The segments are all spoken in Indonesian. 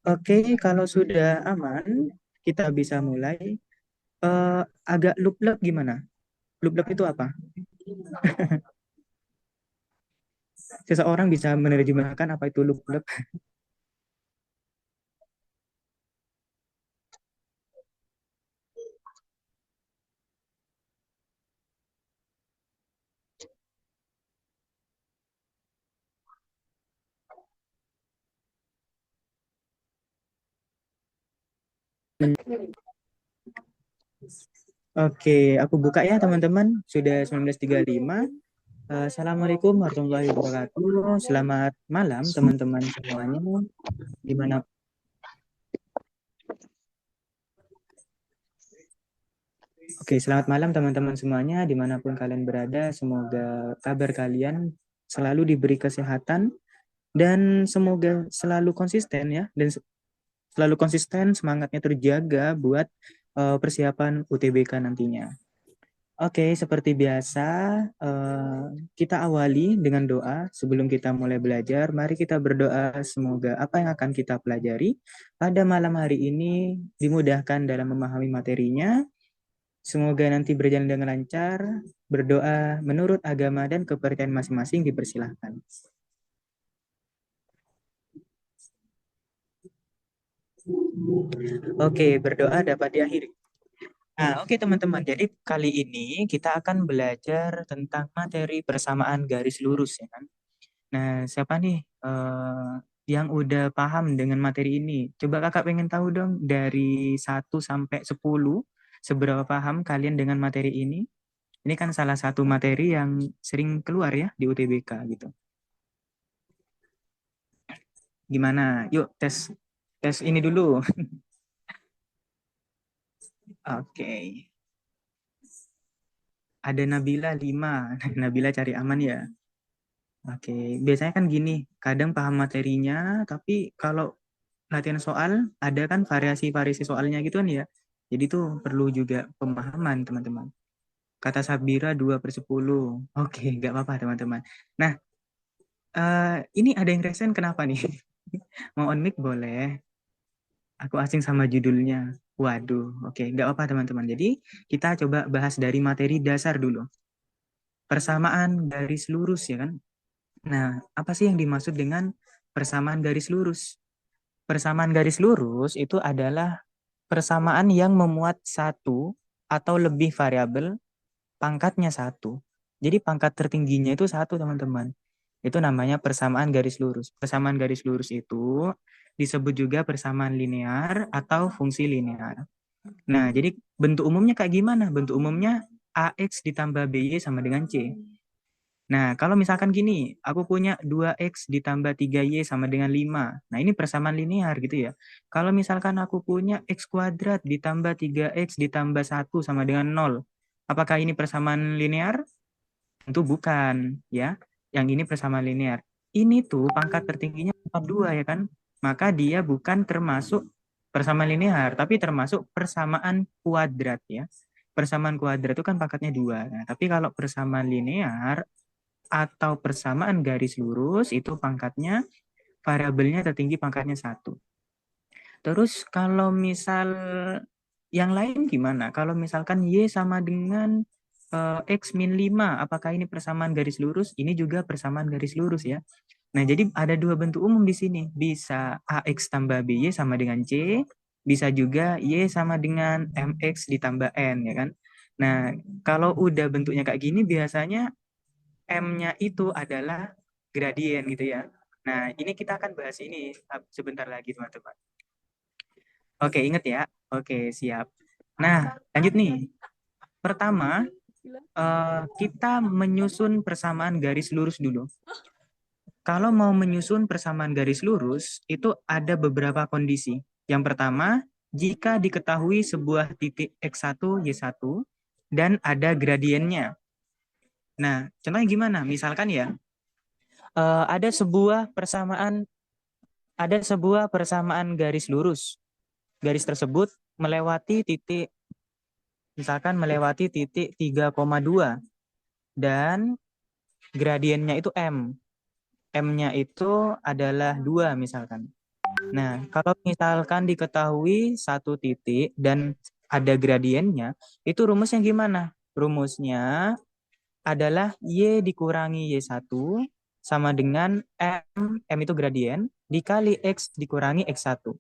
Oke, kalau sudah aman, kita bisa mulai. Agak lup-lup gimana? Lup-lup itu apa? Seseorang bisa menerjemahkan apa itu lup-lup? Oke, aku buka ya teman-teman. Sudah 19.35. Assalamualaikum warahmatullahi wabarakatuh. Selamat malam teman-teman semuanya. Dimana Oke, selamat malam teman-teman semuanya, dimanapun kalian berada. Semoga kabar kalian selalu diberi kesehatan dan semoga selalu konsisten ya, dan selalu konsisten semangatnya terjaga buat persiapan UTBK nantinya. Oke, seperti biasa, eh, kita awali dengan doa sebelum kita mulai belajar. Mari kita berdoa semoga apa yang akan kita pelajari pada malam hari ini dimudahkan dalam memahami materinya. Semoga nanti berjalan dengan lancar. Berdoa menurut agama dan kepercayaan masing-masing dipersilahkan. Oke, berdoa dapat diakhiri. Nah, oke teman-teman. Jadi kali ini kita akan belajar tentang materi persamaan garis lurus ya kan. Nah, siapa nih yang udah paham dengan materi ini? Coba kakak pengen tahu dong dari 1 sampai 10 seberapa paham kalian dengan materi ini? Ini kan salah satu materi yang sering keluar ya di UTBK gitu. Gimana? Yuk tes tes ini dulu. Oke. Ada Nabila 5. Nabila cari aman ya. Oke. Biasanya kan gini, kadang paham materinya, tapi kalau latihan soal ada kan variasi-variasi soalnya gitu kan ya. Jadi tuh perlu juga pemahaman teman-teman. Kata Sabira 2/10. Oke, nggak apa-apa teman-teman. Nah, ini ada yang resen kenapa nih? Mau on mic boleh. Aku asing sama judulnya. Waduh, oke, nggak apa-apa teman-teman. Jadi kita coba bahas dari materi dasar dulu. Persamaan garis lurus ya kan? Nah, apa sih yang dimaksud dengan persamaan garis lurus? Persamaan garis lurus itu adalah persamaan yang memuat satu atau lebih variabel pangkatnya satu. Jadi pangkat tertingginya itu satu teman-teman. Itu namanya persamaan garis lurus. Persamaan garis lurus itu disebut juga persamaan linear atau fungsi linear. Nah, jadi bentuk umumnya kayak gimana? Bentuk umumnya AX ditambah BY sama dengan C. Nah, kalau misalkan gini, aku punya 2X ditambah 3Y sama dengan 5. Nah, ini persamaan linear gitu ya. Kalau misalkan aku punya X kuadrat ditambah 3X ditambah 1 sama dengan 0. Apakah ini persamaan linear? Tentu bukan, ya. Yang ini persamaan linear. Ini tuh pangkat tertingginya 42 ya kan? Maka dia bukan termasuk persamaan linear, tapi termasuk persamaan kuadrat ya. Persamaan kuadrat itu kan pangkatnya 2. Nah, tapi kalau persamaan linear atau persamaan garis lurus itu pangkatnya variabelnya tertinggi pangkatnya satu. Terus kalau misal yang lain gimana? Kalau misalkan Y sama dengan X min 5, apakah ini persamaan garis lurus? Ini juga persamaan garis lurus ya. Nah, jadi ada dua bentuk umum di sini. Bisa AX tambah BY sama dengan C, bisa juga Y sama dengan MX ditambah N ya kan. Nah, kalau udah bentuknya kayak gini biasanya M-nya itu adalah gradien gitu ya. Nah, ini kita akan bahas ini sebentar lagi teman-teman. Oke, inget ya. Oke, siap. Nah, lanjut nih. Pertama, kita menyusun persamaan garis lurus dulu. Kalau mau menyusun persamaan garis lurus, itu ada beberapa kondisi. Yang pertama, jika diketahui sebuah titik X1, Y1, dan ada gradiennya. Nah, contohnya gimana? Misalkan ya, ada sebuah persamaan garis lurus. Garis tersebut melewati titik, misalkan melewati titik 3,2 dan gradiennya itu M. M-nya itu adalah 2 misalkan. Nah, kalau misalkan diketahui satu titik dan ada gradiennya, itu rumusnya gimana? Rumusnya adalah Y dikurangi Y1 sama dengan M itu gradien, dikali X dikurangi X1.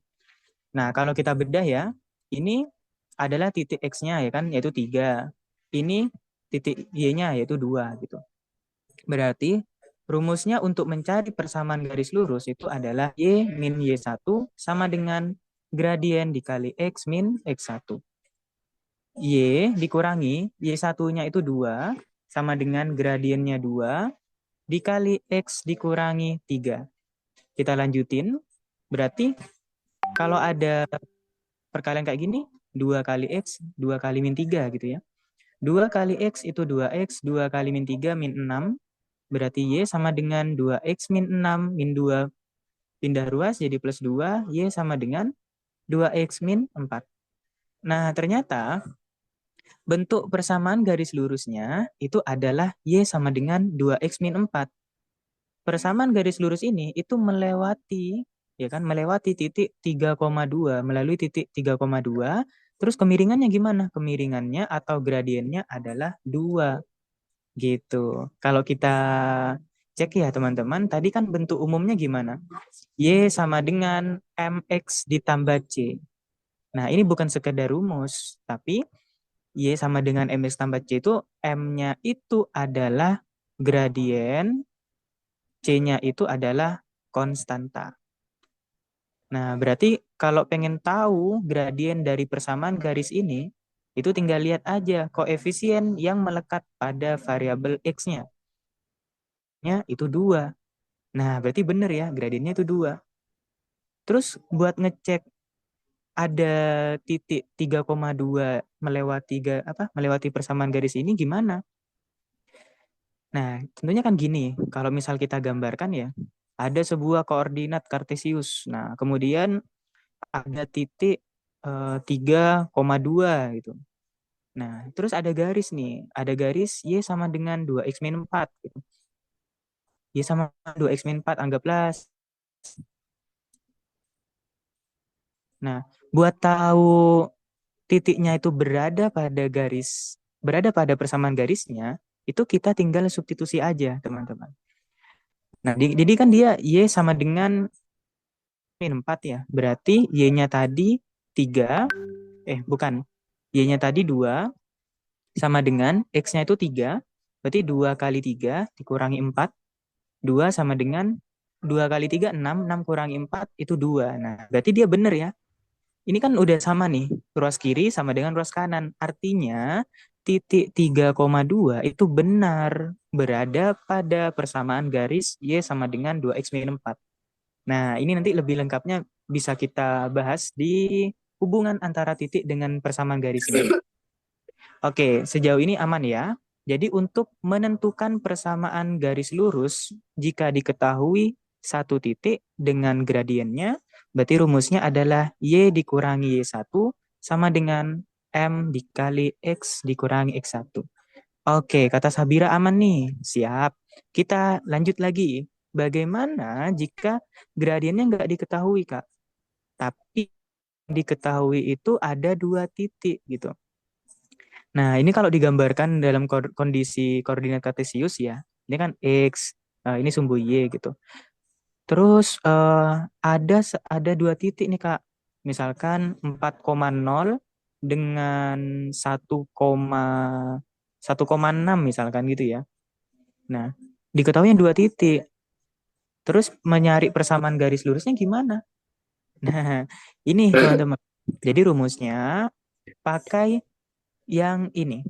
Nah, kalau kita bedah ya, ini adalah titik X-nya ya kan, yaitu 3. Ini titik Y-nya yaitu 2 gitu. Berarti rumusnya untuk mencari persamaan garis lurus itu adalah Y min Y1 sama dengan gradien dikali X min X1. Y dikurangi, Y1-nya itu 2, sama dengan gradiennya 2, dikali X dikurangi 3. Kita lanjutin, berarti kalau ada perkalian kayak gini, 2 kali X, 2 kali min 3 gitu ya. 2 kali X itu 2X, 2 kali min 3 min 6, berarti Y sama dengan 2X min 6 min 2 pindah ruas jadi plus 2, Y sama dengan 2X min 4. Nah, ternyata bentuk persamaan garis lurusnya itu adalah Y sama dengan 2X min 4. Persamaan garis lurus ini itu melewati ya kan melewati titik 3,2 melalui titik 3,2. Terus kemiringannya gimana? Kemiringannya atau gradiennya adalah 2 gitu. Kalau kita cek ya teman-teman, tadi kan bentuk umumnya gimana? Y sama dengan MX ditambah C. Nah, ini bukan sekedar rumus, tapi Y sama dengan MX tambah C itu M-nya itu adalah gradien, C-nya itu adalah konstanta. Nah, berarti kalau pengen tahu gradien dari persamaan garis ini, itu tinggal lihat aja koefisien yang melekat pada variabel X-nya. Itu 2. Nah, berarti benar ya, gradiennya itu 2. Terus buat ngecek ada titik 3,2 melewati persamaan garis ini gimana? Nah, tentunya kan gini, kalau misal kita gambarkan ya, ada sebuah koordinat kartesius. Nah, kemudian ada titik 3,2 gitu. Nah, terus ada garis nih, ada garis Y sama dengan 2X min 4 gitu. Y sama 2X min 4 anggaplah. Nah, buat tahu titiknya itu berada pada persamaan garisnya, itu kita tinggal substitusi aja, teman-teman. Nah, jadi kan dia Y sama dengan min 4 ya. Berarti Y-nya tadi 3, bukan. Y-nya tadi 2 sama dengan X-nya itu 3. Berarti 2 kali 3 dikurangi 4. 2 sama dengan 2 kali 3 6. 6 kurangi 4 itu 2. Nah, berarti dia benar ya. Ini kan udah sama nih, ruas kiri sama dengan ruas kanan. Artinya titik 3,2 itu benar berada pada persamaan garis Y sama dengan 2X min 4. Nah, ini nanti lebih lengkapnya bisa kita bahas di hubungan antara titik dengan persamaan garis ini. Oke, sejauh ini aman ya. Jadi untuk menentukan persamaan garis lurus, jika diketahui satu titik dengan gradiennya, berarti rumusnya adalah Y dikurangi Y1 sama dengan M dikali X dikurangi X1. Oke, kata Sabira aman nih. Siap. Kita lanjut lagi. Bagaimana jika gradiennya nggak diketahui, Kak? Tapi diketahui itu ada 2 titik gitu. Nah, ini kalau digambarkan dalam kondisi koordinat kartesius ya, ini kan X, ini sumbu Y gitu. Terus ada 2 titik nih Kak. Misalkan 4,0 dengan 1,6 misalkan gitu ya. Nah, diketahui 2 titik. Terus mencari persamaan garis lurusnya gimana? Nah, ini teman-teman. Jadi rumusnya pakai yang ini.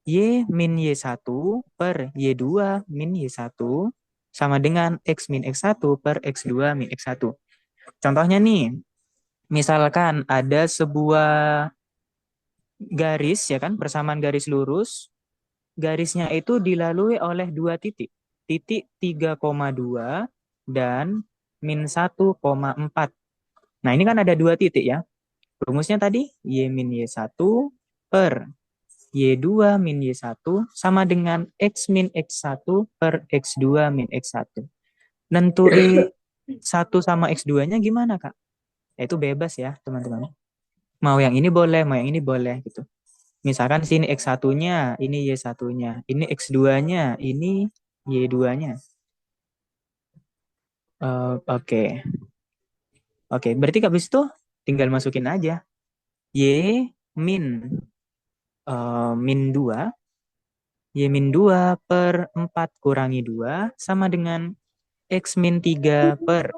Y min Y1 per Y2 min Y1 sama dengan X min X1 per X2 min X1. Contohnya nih, misalkan ada sebuah garis ya kan, persamaan garis lurus, garisnya itu dilalui oleh 2 titik. Titik 3,2 dan min 1,4. Nah, ini kan ada 2 titik ya. Rumusnya tadi Y min Y1 per Y2 min Y1 sama dengan X min X1 per X2 min X1. Nentuin 1 sama X2-nya gimana, Kak? Ya, itu bebas ya, teman-teman. Mau yang ini boleh, mau yang ini boleh gitu. Misalkan sini X1-nya, ini Y1-nya, ini X2-nya, ini Y2-nya. Oke. Oke, berarti habis itu tinggal masukin aja. Y min min 2, Y min 2 per 4 kurangi 2 sama dengan X min 3 per 1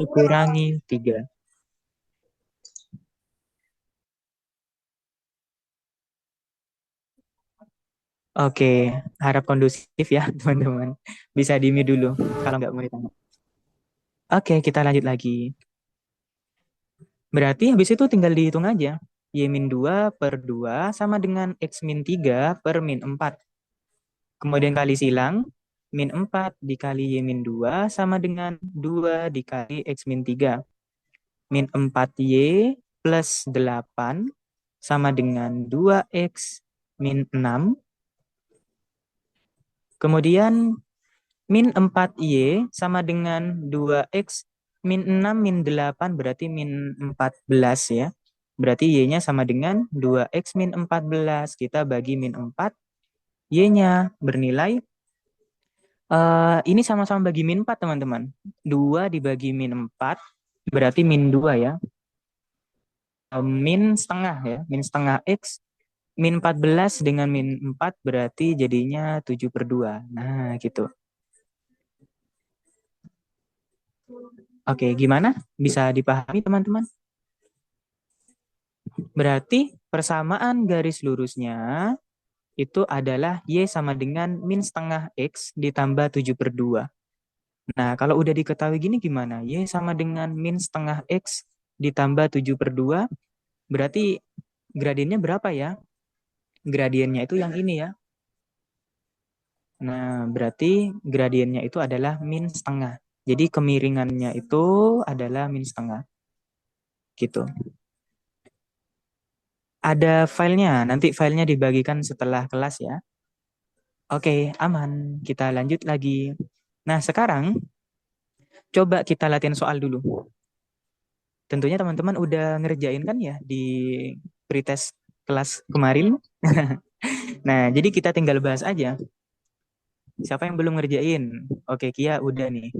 dikurangi 3. Oke, harap kondusif ya teman-teman. Bisa di mute dulu kalau nggak mau ditanya. Oke, kita lanjut lagi. Berarti habis itu tinggal dihitung aja. Y min 2 per 2 sama dengan X min 3 per min 4. Kemudian kali silang, min 4 dikali Y min 2 sama dengan 2 dikali X min 3. Min 4Y plus 8 sama dengan 2X min 6. Kemudian min 4Y sama dengan 2X min 6 min 8 berarti min 14 ya. Berarti Y-nya sama dengan 2X min 14. Kita bagi min 4. Y-nya bernilai ini sama-sama bagi min 4 teman-teman. 2 dibagi min 4 berarti min 2 ya. Min setengah ya. Min setengah X. Min 14 dengan min 4 berarti jadinya 7/2. Nah gitu. Oke, gimana? Bisa dipahami teman-teman? Berarti persamaan garis lurusnya itu adalah Y sama dengan min setengah X ditambah 7/2. Nah, kalau udah diketahui gini gimana? Y sama dengan min setengah X ditambah 7/2, berarti gradiennya berapa ya? Gradiennya itu yang ini ya. Nah, berarti gradiennya itu adalah min setengah. Jadi kemiringannya itu adalah min setengah. Gitu. Ada filenya, nanti filenya dibagikan setelah kelas ya. Oke, aman. Kita lanjut lagi. Nah, sekarang coba kita latihan soal dulu. Tentunya teman-teman udah ngerjain kan ya di pretest kelas kemarin. Nah, jadi kita tinggal bahas aja. Siapa yang belum ngerjain? Oke, Kia udah nih.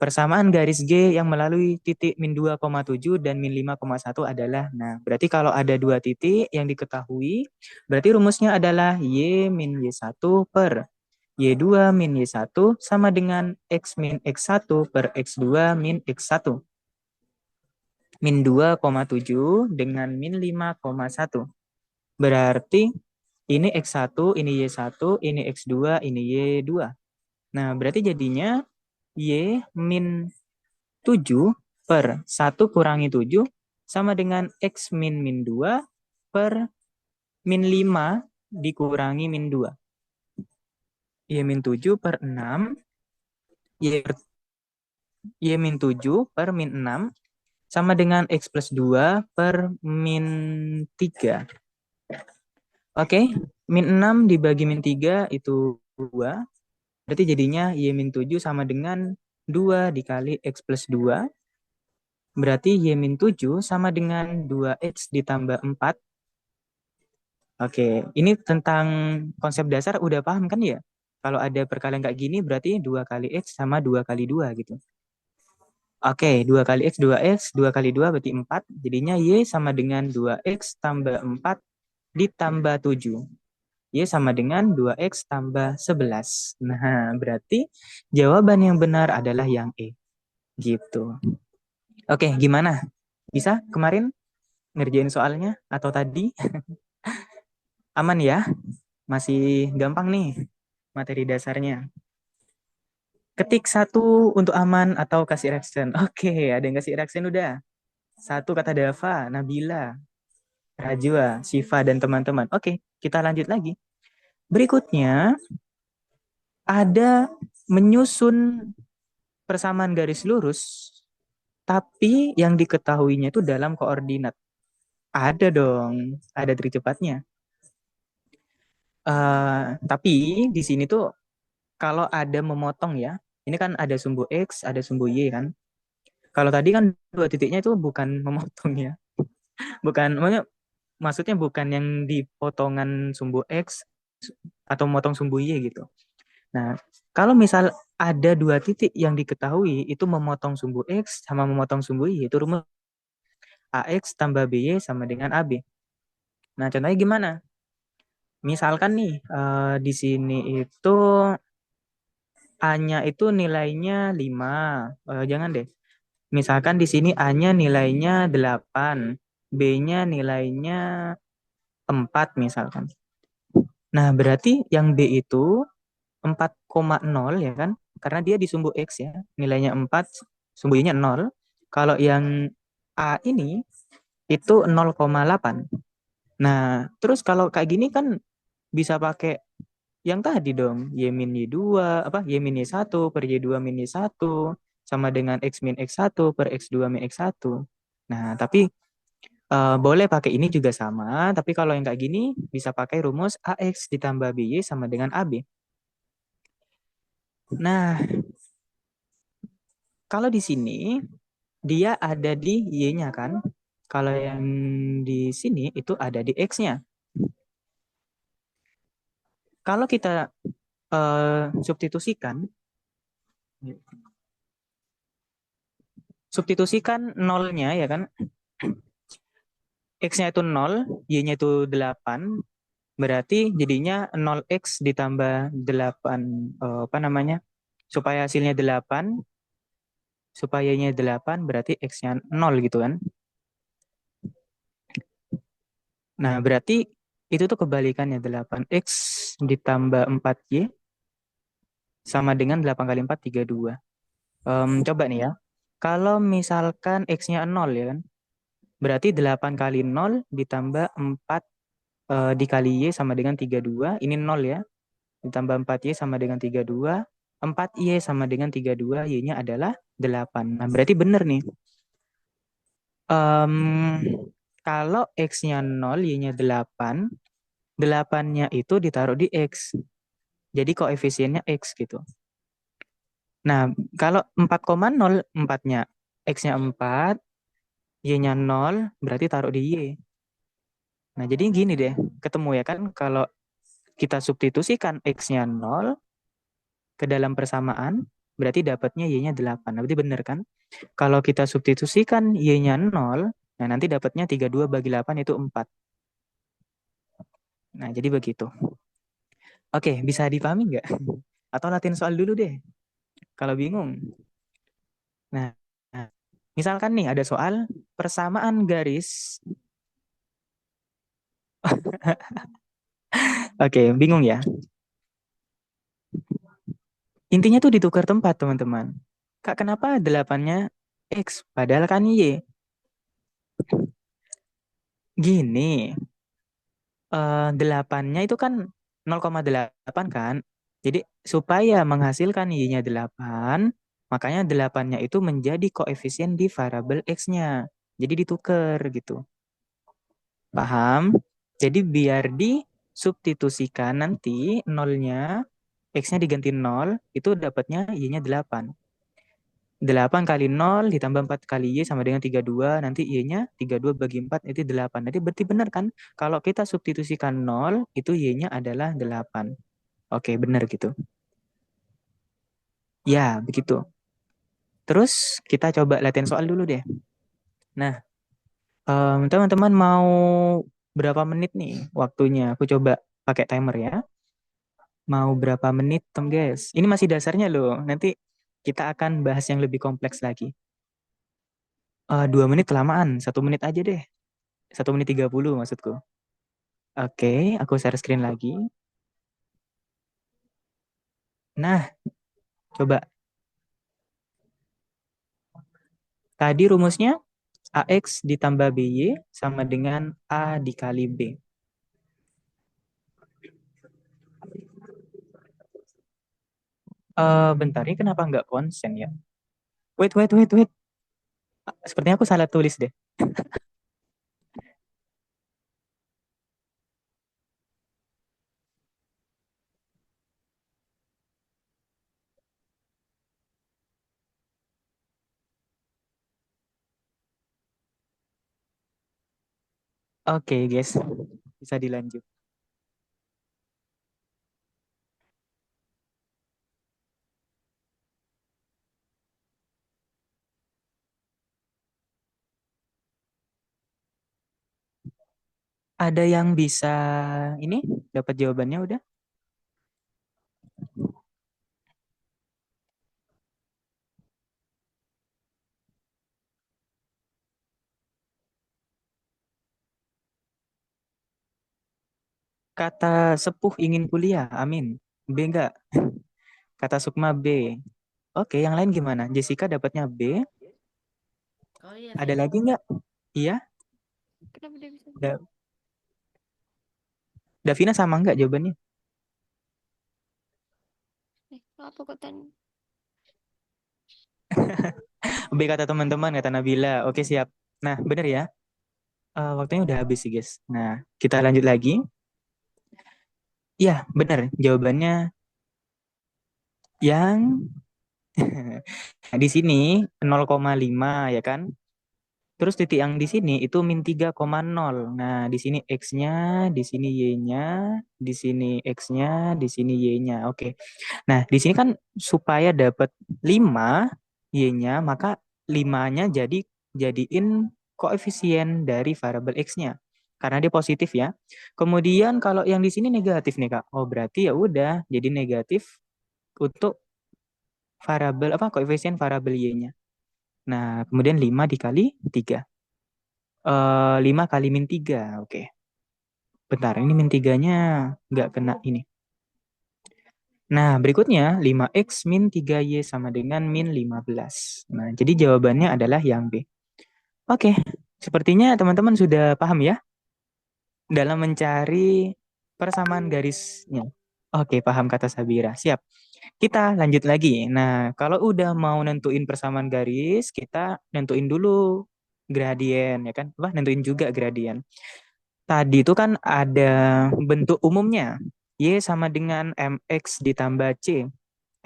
Persamaan garis G yang melalui titik min 2,7 dan min 5,1 adalah, nah berarti kalau ada dua titik yang diketahui, berarti rumusnya adalah Y min Y1 per Y2 min Y1 sama dengan X min X1 per X2 min X1. Min 2,7 dengan min 5,1. Berarti ini X1, ini Y1, ini X2, ini Y2. Nah, berarti jadinya Y min 7 per 1 kurangi 7 sama dengan X min min 2 per min 5 dikurangi min 2. Y min 7 per 6. Y min 7 per min 6 sama dengan X plus 2 per min 3. Oke, min 6 dibagi min 3 itu 2. Berarti jadinya Y min 7 sama dengan 2 dikali X plus 2. Berarti Y min 7 sama dengan 2X ditambah 4. Oke, ini tentang konsep dasar udah paham kan ya? Kalau ada perkalian kayak gini berarti 2 kali X sama 2 kali 2 gitu. Oke, 2 kali X, 2X, 2 kali 2 berarti 4. Jadinya Y sama dengan 2X tambah 4 ditambah 7. Y sama dengan 2X tambah 11. Nah, berarti jawaban yang benar adalah yang E. Gitu. Oke, gimana? Bisa kemarin ngerjain soalnya atau tadi? Aman ya? Masih gampang nih materi dasarnya. Ketik satu untuk aman atau kasih reaction. Oke, ada yang kasih reaction udah. Satu kata Dava, Nabila, Rajwa, Siva, dan teman-teman. Oke, kita lanjut lagi. Berikutnya, ada menyusun persamaan garis lurus, tapi yang diketahuinya itu dalam koordinat. Ada dong, ada trik cepatnya. Tapi di sini tuh kalau ada memotong ya, ini kan ada sumbu X, ada sumbu Y kan. Kalau tadi kan dua titiknya itu bukan memotong ya. Bukan, maksudnya bukan yang di potongan sumbu X atau memotong sumbu Y gitu. Nah, kalau misal ada dua titik yang diketahui itu memotong sumbu X sama memotong sumbu Y, itu rumus AX tambah BY sama dengan AB. Nah, contohnya gimana? Misalkan nih, di sini itu A-nya itu nilainya 5. Jangan deh. Misalkan di sini A-nya nilainya 8, B-nya nilainya 4 misalkan. Nah, berarti yang B itu 4,0 ya kan? Karena dia di sumbu X ya, nilainya 4, sumbu Y-nya 0. Kalau yang A ini itu 0,8. Nah, terus kalau kayak gini kan bisa pakai yang tadi dong, Y min Y2, apa, Y min Y1 per Y2 min Y1 sama dengan X min X1 per X2 min X1. Nah, tapi boleh pakai ini juga sama, tapi kalau yang kayak gini bisa pakai rumus AX ditambah BY sama dengan AB. Nah, kalau di sini dia ada di Y-nya kan? Kalau yang di sini itu ada di X-nya. Kalau kita substitusikan, nolnya ya kan, X-nya itu 0, Y-nya itu 8, berarti jadinya 0X ditambah 8, apa namanya, supaya hasilnya 8, supaya Y-nya 8, berarti X-nya 0 gitu kan. Nah, berarti itu tuh kebalikannya, 8X ditambah 4Y sama dengan 8 kali 4, 32. Coba nih ya, kalau misalkan X-nya 0 ya kan, berarti 8 kali 0 ditambah 4 dikali Y sama dengan 32. Ini 0 ya. Ditambah 4Y sama dengan 32. 4Y sama dengan 32. Y-nya adalah 8. Nah, berarti benar nih. Kalau X-nya 0, Y-nya 8. 8-nya itu ditaruh di X. Jadi koefisiennya X gitu. Nah, kalau 4,0, 4-nya X-nya 4, Y-nya 0, berarti taruh di Y. Nah, jadi gini deh, ketemu ya kan, kalau kita substitusikan X-nya 0 ke dalam persamaan, berarti dapatnya Y-nya 8. Nah, berarti benar kan? Kalau kita substitusikan Y-nya 0, nah nanti dapatnya 32 bagi 8 itu 4. Nah, jadi begitu. Oke, bisa dipahami nggak? Atau latihan soal dulu deh, kalau bingung. Nah, nah, misalkan nih ada soal persamaan garis. Oke, bingung ya? Intinya tuh ditukar tempat, teman-teman. Kak, kenapa 8-nya X, padahal kan Y? Gini, 8-nya itu kan 0,8 kan. Jadi supaya menghasilkan Y-nya 8, makanya 8-nya itu menjadi koefisien di variabel X-nya. Jadi ditukar gitu. Paham? Jadi biar disubstitusikan nanti nolnya, X-nya diganti 0, itu dapatnya Y-nya 8. 8 kali 0 ditambah 4 kali Y sama dengan 32. Nanti Y-nya 32 bagi 4 itu 8. Nanti berarti benar kan? Kalau kita substitusikan 0, itu Y-nya adalah 8. Oke, benar gitu. Ya, begitu. Terus kita coba latihan soal dulu deh. Nah, teman-teman mau berapa menit nih waktunya? Aku coba pakai timer ya. Mau berapa menit, Tom guys? Ini masih dasarnya loh. Nanti kita akan bahas yang lebih kompleks lagi. 2 menit kelamaan. 1 menit aja deh. 1 menit 30 maksudku. Oke, aku share screen lagi. Nah, coba. Tadi rumusnya AX ditambah BY sama dengan A dikali B. Bentar, ini kenapa nggak konsen ya? Wait, wait, wait, wait. Sepertinya aku salah tulis deh. Oke, guys. Bisa dilanjut. Ada yang bisa ini dapat jawabannya udah? Kata sepuh ingin kuliah. Amin. B enggak? Kata Sukma B. Oke, yang lain gimana? Jessica dapatnya B. Oh iya Ada sih. lagi nggak? Iya. Kenapa dia bisa? Da- Davina sama nggak jawabannya? Apa kok tanya? B kata teman-teman, kata Nabila. Oke, siap. Nah, bener ya. Waktunya udah habis sih, guys. Nah, kita lanjut lagi. Iya, bener. Jawabannya yang di sini 0,5 ya kan? Terus titik yang di sini itu min 3,0. Nah, di sini X-nya, di sini Y-nya, di sini X-nya, di sini Y-nya. Oke. Nah, di sini kan supaya dapat 5 Y-nya, maka 5-nya jadiin koefisien dari variabel X-nya. Karena dia positif ya. Kemudian kalau yang di sini negatif nih, Kak. Oh, berarti ya udah jadi negatif untuk variabel apa koefisien variabel Y-nya. Nah, kemudian 5 dikali 3. 5 kali min 3. Oke. Bentar, ini min 3-nya nggak kena ini. Nah, berikutnya 5x min 3y sama dengan min 15. Nah, jadi jawabannya adalah yang B. Oke, sepertinya teman-teman sudah paham ya dalam mencari persamaan garisnya. Oke, paham kata Sabira. Siap. Kita lanjut lagi. Nah, kalau udah mau nentuin persamaan garis, kita nentuin dulu gradien, ya kan? Wah, nentuin juga gradien. Tadi itu kan ada bentuk umumnya. Y sama dengan mx ditambah c.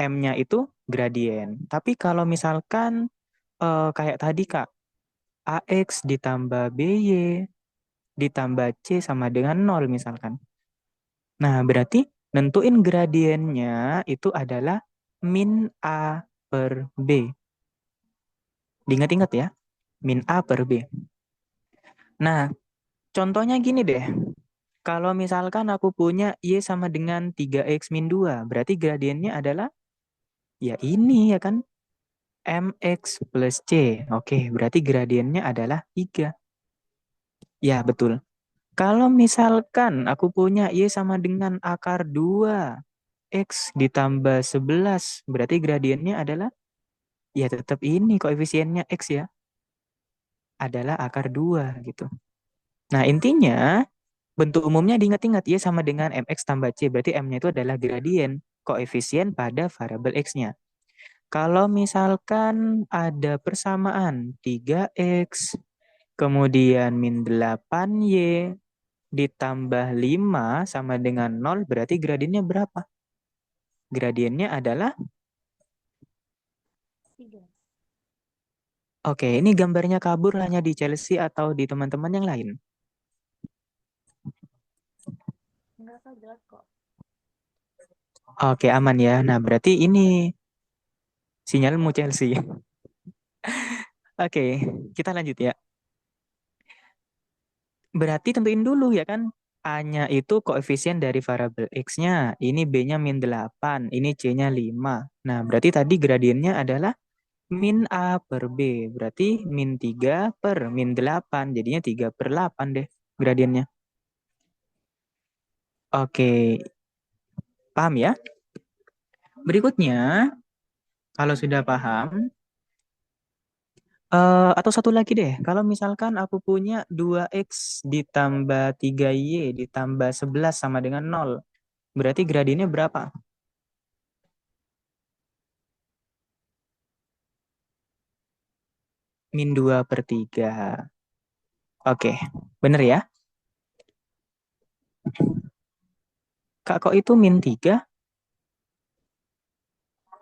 M-nya itu gradien. Tapi kalau misalkan kayak tadi Kak, AX ditambah BY ditambah C sama dengan nol misalkan. Nah, berarti nentuin gradiennya itu adalah min A per B. Diingat-ingat ya, min A per B. Nah, contohnya gini deh. Kalau misalkan aku punya Y sama dengan 3X min 2, berarti gradiennya adalah ya ini ya kan, MX plus C. Oke, berarti gradiennya adalah 3. Ya, betul. Kalau misalkan aku punya Y sama dengan akar 2, X ditambah 11, berarti gradiennya adalah, ya tetap ini koefisiennya X ya, adalah akar 2 gitu. Nah, intinya bentuk umumnya diingat-ingat Y sama dengan MX tambah C, berarti M-nya itu adalah gradien, koefisien pada variabel X-nya. Kalau misalkan ada persamaan 3X, kemudian min 8Y, ditambah 5 sama dengan 0, berarti gradiennya berapa? Gradiennya adalah, Tiga. oke, ini gambarnya kabur hanya di Chelsea atau di teman-teman yang lain? Enggak kok jelas kok. Oke, aman ya. Nah, berarti ini sinyalmu Chelsea. Oke, kita lanjut ya. Berarti tentuin dulu ya kan. A-nya itu koefisien dari variabel X-nya. Ini B-nya min 8, ini C-nya 5. Nah, berarti tadi gradiennya adalah min A per B. Berarti min 3 per min 8. Jadinya 3 per 8 deh gradiennya. Oke, paham ya? Berikutnya, kalau sudah paham, atau satu lagi deh, kalau misalkan aku punya 2x ditambah 3y ditambah 11 sama dengan 0, berarti gradiennya berapa? Min 2 per 3. Oke, bener ya? Kak, kok itu min 3?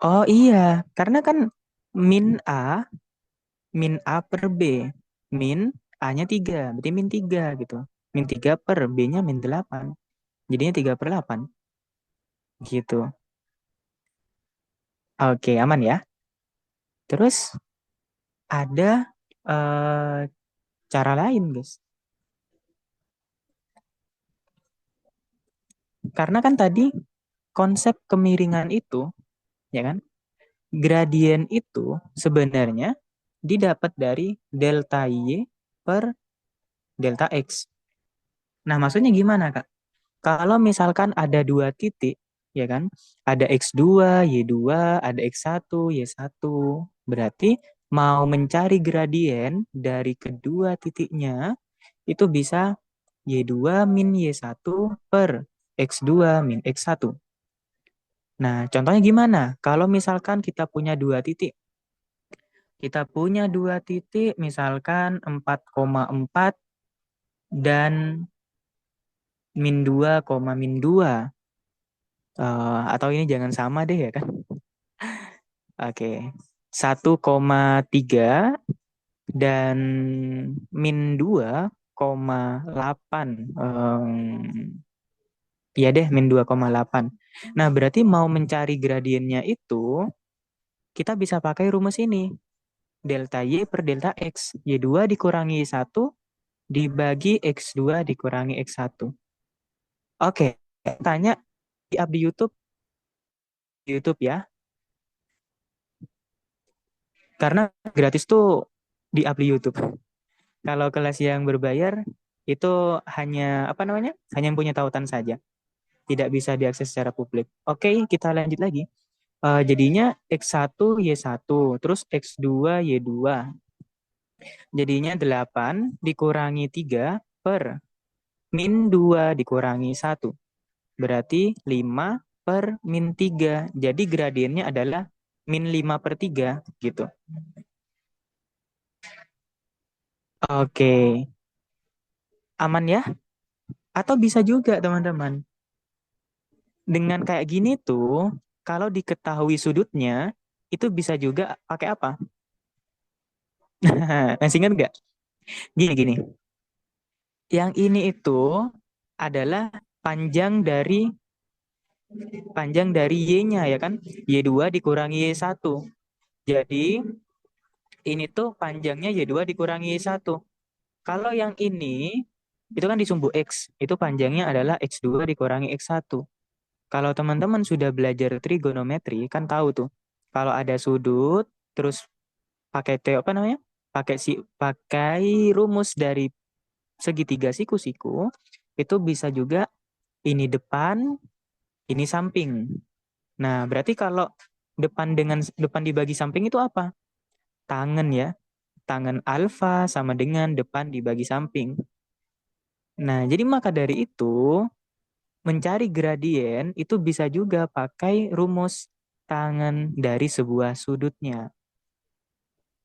Oh iya, karena kan min A, min A per B. Min A-nya 3, berarti min 3 gitu. min 3 per B-nya min 8. Jadinya 3/8. Gitu. Oke, aman ya. Terus ada eh, cara lain, guys. Karena kan tadi konsep kemiringan itu, ya kan? Gradien itu sebenarnya didapat dari delta Y per delta X. Nah, maksudnya gimana, Kak? Kalau misalkan ada dua titik, ya kan? Ada X2, Y2, ada X1, Y1. Berarti mau mencari gradien dari kedua titiknya, itu bisa Y2 min Y1 per X2 min X1. Nah, contohnya gimana? Kalau misalkan kita punya dua titik. Kita punya dua titik, misalkan 4,4 dan min 2, min 2. Atau ini jangan sama deh ya kan? Oke. 1,3 dan min 2,8. Iya deh, min 2,8. Nah, berarti mau mencari gradiennya itu, kita bisa pakai rumus ini. Delta Y per delta X. Y2 dikurangi Y1 dibagi X2 dikurangi X1. Oke, tanya di up di YouTube, ya. Karena gratis tuh di up di YouTube. Kalau kelas yang berbayar itu hanya apa namanya? Hanya yang punya tautan saja, tidak bisa diakses secara publik. Oke, kita lanjut lagi. Jadinya X1 Y1, terus X2 Y2. Jadinya 8 dikurangi 3 per min 2 dikurangi 1. Berarti 5 per min 3. Jadi gradiennya adalah min 5 per 3 gitu. Oke, aman ya? Atau bisa juga teman-teman. Dengan kayak gini tuh, kalau diketahui sudutnya, itu bisa juga pakai apa? Masih ingat nggak? Gini. Yang ini itu adalah panjang dari Y-nya ya kan? Y2 dikurangi Y1. Jadi ini tuh panjangnya Y2 dikurangi Y1. Kalau yang ini itu kan disumbu X, itu panjangnya adalah X2 dikurangi X1. Kalau teman-teman sudah belajar trigonometri kan tahu tuh. Kalau ada sudut terus pakai apa namanya? Pakai rumus dari segitiga siku-siku, itu bisa juga ini depan, ini samping. Nah, berarti kalau depan dibagi samping itu apa? Tangen ya. Tangen alfa sama dengan depan dibagi samping. Nah, jadi maka dari itu mencari gradien itu bisa juga pakai rumus tangen dari sebuah sudutnya.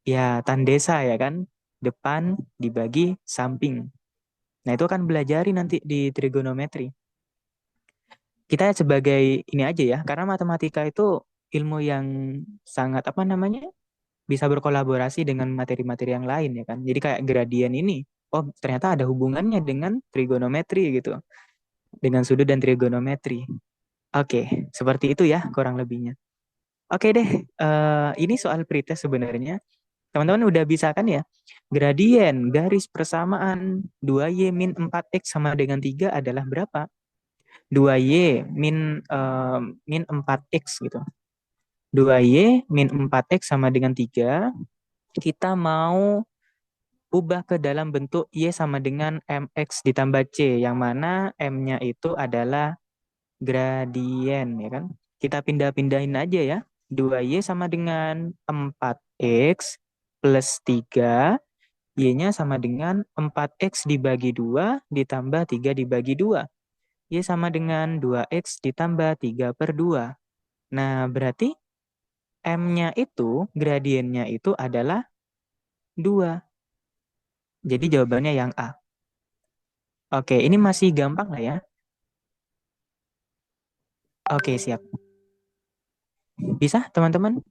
Ya, tandesa ya kan? Depan dibagi samping. Nah, itu akan belajari nanti di trigonometri. Kita sebagai ini aja ya, karena matematika itu ilmu yang sangat apa namanya? Bisa berkolaborasi dengan materi-materi yang lain ya kan. Jadi kayak gradien ini, oh ternyata ada hubungannya dengan trigonometri gitu. Dengan sudut dan trigonometri. Oke, seperti itu ya kurang lebihnya. Oke deh, ini soal pretest sebenarnya. Teman-teman udah bisa kan ya? Gradien garis persamaan 2Y min 4X sama dengan 3 adalah berapa? 2Y min 4X gitu. 2Y min 4X sama dengan 3. Kita mau ubah ke dalam bentuk Y sama dengan MX ditambah C. Yang mana M-nya itu adalah gradien ya kan? Kita pindah-pindahin aja ya. 2Y sama dengan 4X plus 3. Y-nya sama dengan 4X dibagi 2 ditambah 3 dibagi 2. Y sama dengan 2X ditambah 3 per 2. Nah, berarti M-nya itu, gradiennya itu adalah 2. Jadi jawabannya yang A. Oke, ini masih gampang lah ya. Oke, siap. Bisa, teman-teman?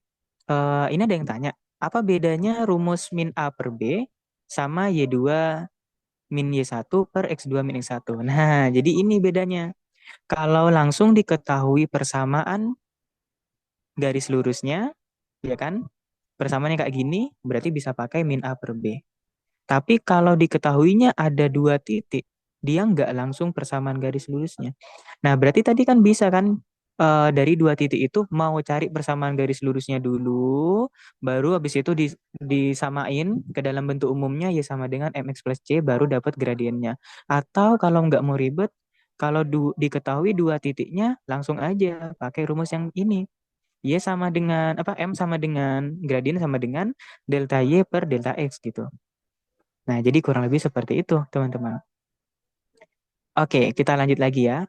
Ini ada yang tanya. Apa bedanya rumus min A per B sama Y2 min Y1 per X2 min X1. Nah, jadi ini bedanya. Kalau langsung diketahui persamaan garis lurusnya, ya kan? Persamaannya kayak gini, berarti bisa pakai min A per B. Tapi kalau diketahuinya ada dua titik, dia nggak langsung persamaan garis lurusnya. Nah, berarti tadi kan bisa kan dari dua titik itu mau cari persamaan garis lurusnya dulu, baru habis itu disamain ke dalam bentuk umumnya ya sama dengan mx plus c, baru dapat gradiennya. Atau kalau nggak mau ribet, kalau diketahui dua titiknya, langsung aja pakai rumus yang ini. Y sama dengan apa M sama dengan gradien sama dengan delta Y per delta X gitu. Nah, jadi kurang lebih seperti itu, teman-teman. Oke, kita lanjut lagi ya.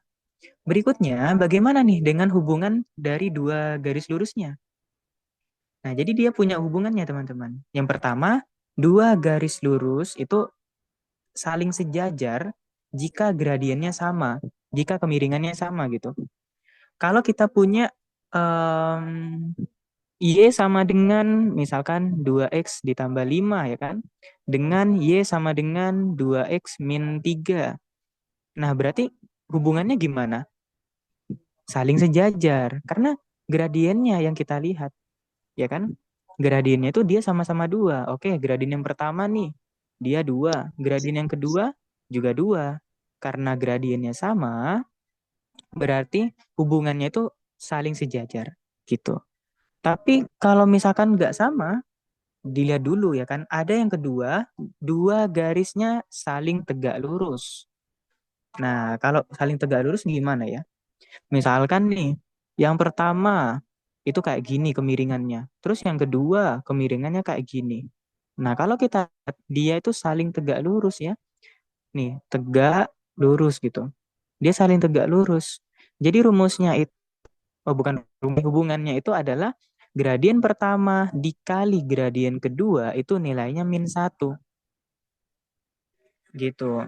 Berikutnya, bagaimana nih dengan hubungan dari dua garis lurusnya? Nah, jadi dia punya hubungannya, teman-teman. Yang pertama, dua garis lurus itu saling sejajar jika gradiennya sama, jika kemiringannya sama gitu. Kalau kita punya em, Y sama dengan misalkan 2X ditambah 5 ya kan, dengan Y sama dengan 2X min 3. Nah, berarti hubungannya gimana? Saling sejajar. Karena gradiennya yang kita lihat, ya kan? Gradiennya itu dia sama-sama dua. Oke, gradien yang pertama nih, dia dua. Gradien yang kedua juga dua. Karena gradiennya sama, berarti hubungannya itu saling sejajar. Gitu. Tapi kalau misalkan nggak sama, dilihat dulu ya kan. Ada yang kedua, dua garisnya saling tegak lurus. Nah, kalau saling tegak lurus gimana ya? Misalkan nih, yang pertama itu kayak gini kemiringannya. Terus yang kedua kemiringannya kayak gini. Nah, kalau kita lihat, dia itu saling tegak lurus ya. Nih, tegak lurus gitu. Dia saling tegak lurus. Jadi rumusnya itu, oh bukan rumus, hubungannya itu adalah gradien pertama dikali gradien kedua itu nilainya min satu. Gitu.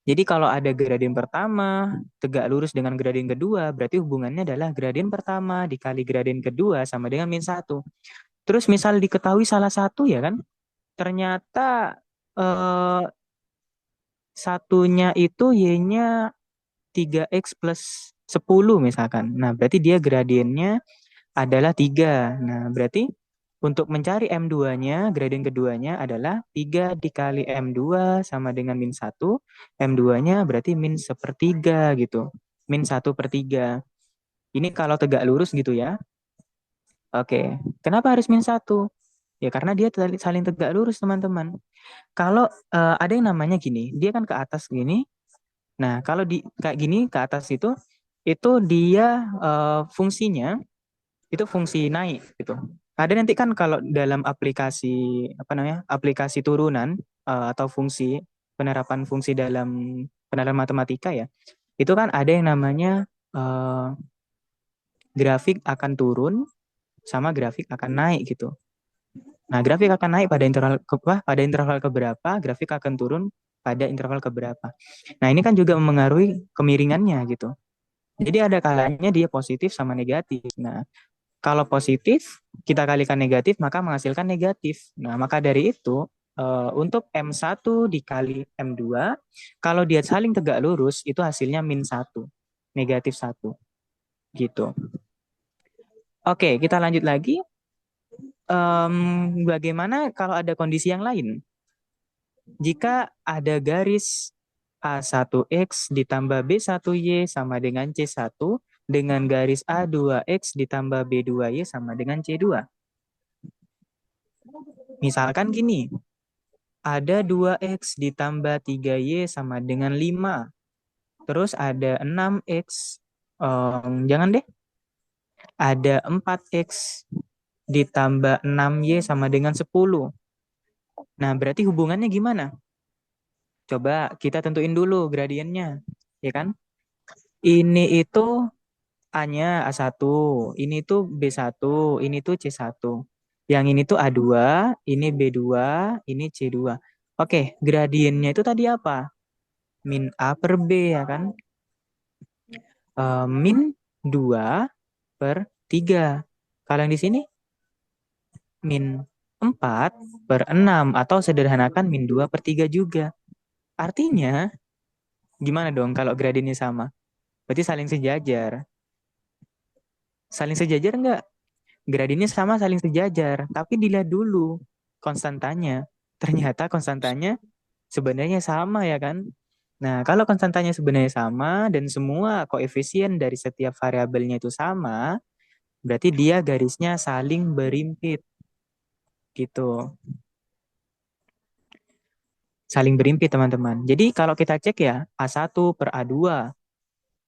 Jadi kalau ada gradien pertama tegak lurus dengan gradien kedua, berarti hubungannya adalah gradien pertama dikali gradien kedua sama dengan min satu. Terus misal diketahui salah satu ya kan, ternyata eh, satunya itu y-nya 3x plus 10 misalkan. Nah, berarti dia gradiennya adalah 3. Nah, berarti untuk mencari M2-nya, gradien keduanya adalah 3 dikali M2 sama dengan min satu. M2-nya berarti min sepertiga gitu. Min satu per 3. Ini kalau tegak lurus gitu ya. Oke, kenapa harus min satu? Ya karena dia saling tegak lurus teman-teman. Kalau ada yang namanya gini, dia kan ke atas gini. Nah, kalau di kayak gini ke atas itu dia fungsinya itu fungsi naik gitu. Ada nanti kan kalau dalam aplikasi apa namanya? Aplikasi turunan atau fungsi penerapan fungsi dalam penerapan matematika ya. Itu kan ada yang namanya eh, grafik akan turun sama grafik akan naik gitu. Nah, grafik akan naik pada interval keberapa, grafik akan turun pada interval keberapa. Nah, ini kan juga memengaruhi kemiringannya gitu. Jadi ada kalanya dia positif sama negatif. Nah, kalau positif, kita kalikan negatif, maka menghasilkan negatif. Nah, maka dari itu, untuk M1 dikali M2, kalau dia saling tegak lurus, itu hasilnya min satu, negatif satu, gitu. Oke, kita lanjut lagi. Bagaimana kalau ada kondisi yang lain? Jika ada garis A1X ditambah B1Y sama dengan C1, dengan garis A2X ditambah B2Y sama dengan C2. Misalkan gini, ada 2X ditambah 3Y sama dengan 5. Terus ada 6X, jangan deh, ada 4X ditambah 6Y sama dengan 10. Nah, berarti hubungannya gimana? Coba kita tentuin dulu gradiennya, ya kan? Ini itu A-nya A1, ini tuh B1, ini tuh C1. Yang ini tuh A2, ini B2, ini C2. Oke, gradiennya itu tadi apa? Min A per B ya kan? Min 2 per 3. Kalau yang di sini min 4 per 6 atau sederhanakan min 2 per 3 juga. Artinya, gimana dong kalau gradiennya sama? Berarti saling sejajar. Saling sejajar enggak? Gradiennya sama saling sejajar, tapi dilihat dulu konstantanya. Ternyata konstantanya sebenarnya sama ya kan? Nah, kalau konstantanya sebenarnya sama dan semua koefisien dari setiap variabelnya itu sama, berarti dia garisnya saling berimpit gitu. Saling berimpit teman-teman. Jadi kalau kita cek ya, A1 per A2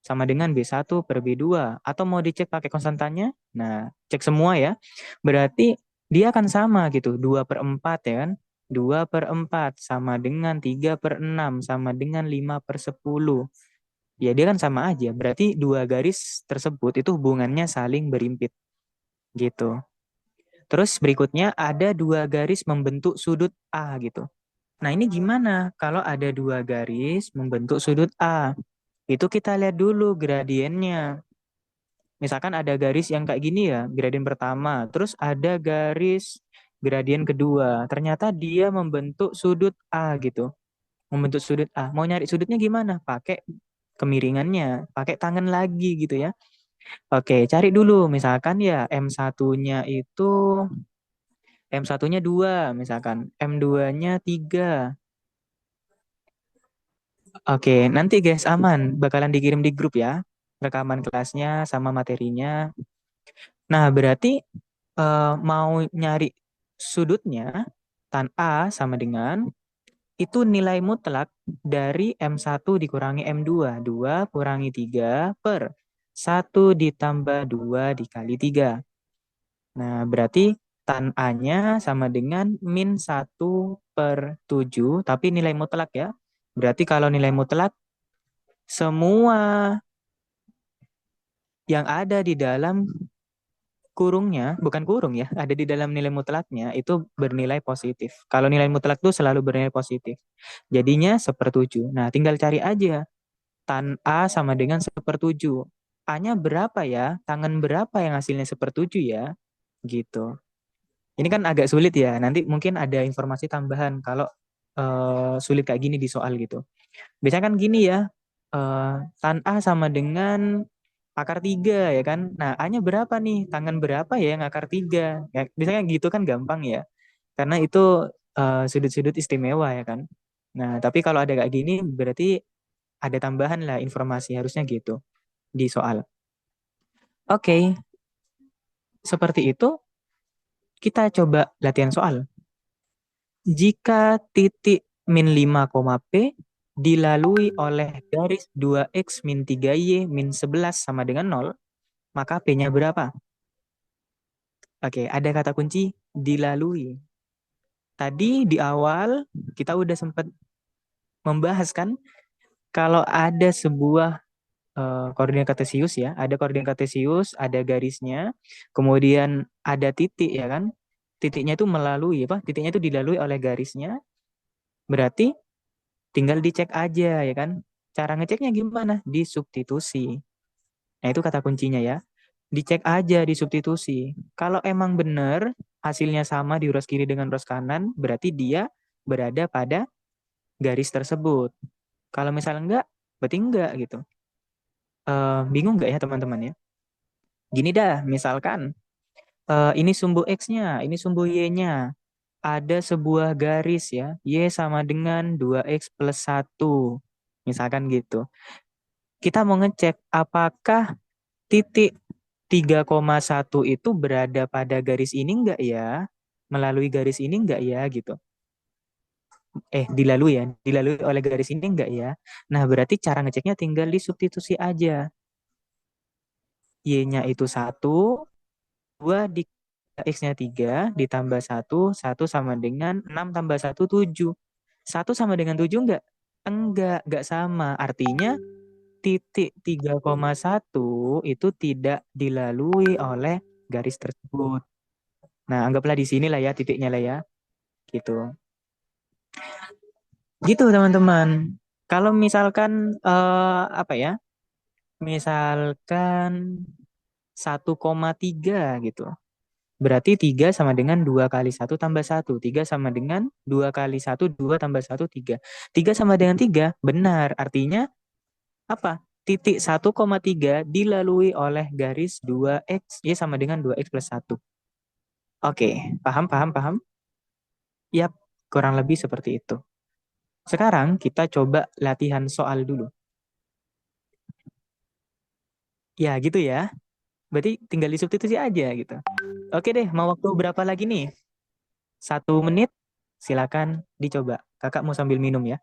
sama dengan B1 per B2. Atau mau dicek pakai konstantannya, nah cek semua ya. Berarti dia akan sama gitu, 2 per 4 ya kan. 2 per 4 sama dengan 3 per 6 sama dengan 5 per 10. Ya dia kan sama aja. Berarti dua garis tersebut itu hubungannya saling berimpit gitu. Terus berikutnya ada dua garis membentuk sudut A gitu. Nah ini gimana kalau ada dua garis membentuk sudut A? Itu kita lihat dulu gradiennya. Misalkan ada garis yang kayak gini ya, gradien pertama. Terus ada garis gradien kedua. Ternyata dia membentuk sudut A gitu. Membentuk sudut A. Mau nyari sudutnya gimana? Pakai kemiringannya, pakai tangan lagi gitu ya. Oke, cari dulu. Misalkan ya M1-nya itu, M1-nya 2, misalkan. M2-nya 3. Oke, nanti guys aman. Bakalan dikirim di grup ya. Rekaman kelasnya sama materinya. Nah, berarti mau nyari sudutnya, tan A sama dengan itu nilai mutlak dari M1 dikurangi M2. 2 kurangi 3 per 1 ditambah 2 dikali 3. Nah, berarti tan A-nya sama dengan -1/7, tapi nilai mutlak ya. Berarti kalau nilai mutlak, semua yang ada di dalam kurungnya, bukan kurung ya, ada di dalam nilai mutlaknya itu bernilai positif. Kalau nilai mutlak itu selalu bernilai positif. Jadinya 1/7. Nah, tinggal cari aja. Tan A sama dengan 1/7. A-nya berapa ya? Tangan berapa yang hasilnya 1/7 ya? Gitu. Ini kan agak sulit ya. Nanti mungkin ada informasi tambahan kalau sulit kayak gini di soal gitu. Biasanya kan gini ya. Tan A sama dengan akar 3 ya kan. Nah, A-nya berapa nih? Tangan berapa ya yang akar 3? Ya, biasanya gitu kan gampang ya. Karena itu sudut-sudut istimewa ya kan. Nah, tapi kalau ada kayak gini berarti ada tambahan lah informasi harusnya gitu di soal. Oke, seperti itu kita coba latihan soal. Jika titik min 5, P dilalui oleh garis 2x min 3y min 11 sama dengan 0, maka P-nya berapa? Oke, ada kata kunci dilalui. Tadi di awal kita udah sempat membahas kan kalau ada sebuah koordinat kartesius ya, ada koordinat kartesius, ada garisnya, kemudian ada titik ya kan. Titiknya itu melalui apa? Titiknya itu dilalui oleh garisnya. Berarti tinggal dicek aja ya kan. Cara ngeceknya gimana? Disubstitusi. Nah, itu kata kuncinya ya. Dicek aja di substitusi. Kalau emang benar hasilnya sama di uras kiri dengan uras kanan, berarti dia berada pada garis tersebut. Kalau misalnya enggak, berarti enggak gitu. Bingung nggak ya teman-teman ya? Gini dah, misalkan ini sumbu X-nya, ini sumbu Y-nya. Ada sebuah garis ya, Y sama dengan 2X plus 1. Misalkan gitu. Kita mau ngecek apakah titik 3,1 itu berada pada garis ini enggak ya? Melalui garis ini enggak ya gitu. Dilalui ya, dilalui oleh garis ini enggak ya? Nah, berarti cara ngeceknya tinggal disubstitusi aja. Y-nya itu 1, 2 di X-nya 3, ditambah 1 sama dengan 6 tambah 1, 7. 1 sama dengan 7 enggak? Enggak sama. Artinya titik 3,1 itu tidak dilalui oleh garis tersebut. Nah, anggaplah di sini lah ya titiknya lah ya. Gitu. Gitu teman-teman. Kalau misalkan apa ya? Misalkan 1,3 gitu. Berarti 3 sama dengan 2 kali satu tambah satu. 3 sama dengan 2 kali satu, 2 tambah satu 3. 3 sama dengan 3, benar. Artinya apa? Titik 1,3 dilalui oleh garis 2x, ya sama dengan 2x plus 1. Oke, paham, paham, paham? Yap, kurang lebih seperti itu. Sekarang kita coba latihan soal dulu. Ya, gitu ya. Berarti tinggal disubstitusi aja gitu. Oke deh, mau waktu berapa lagi nih? 1 menit? Silakan dicoba. Kakak mau sambil minum ya.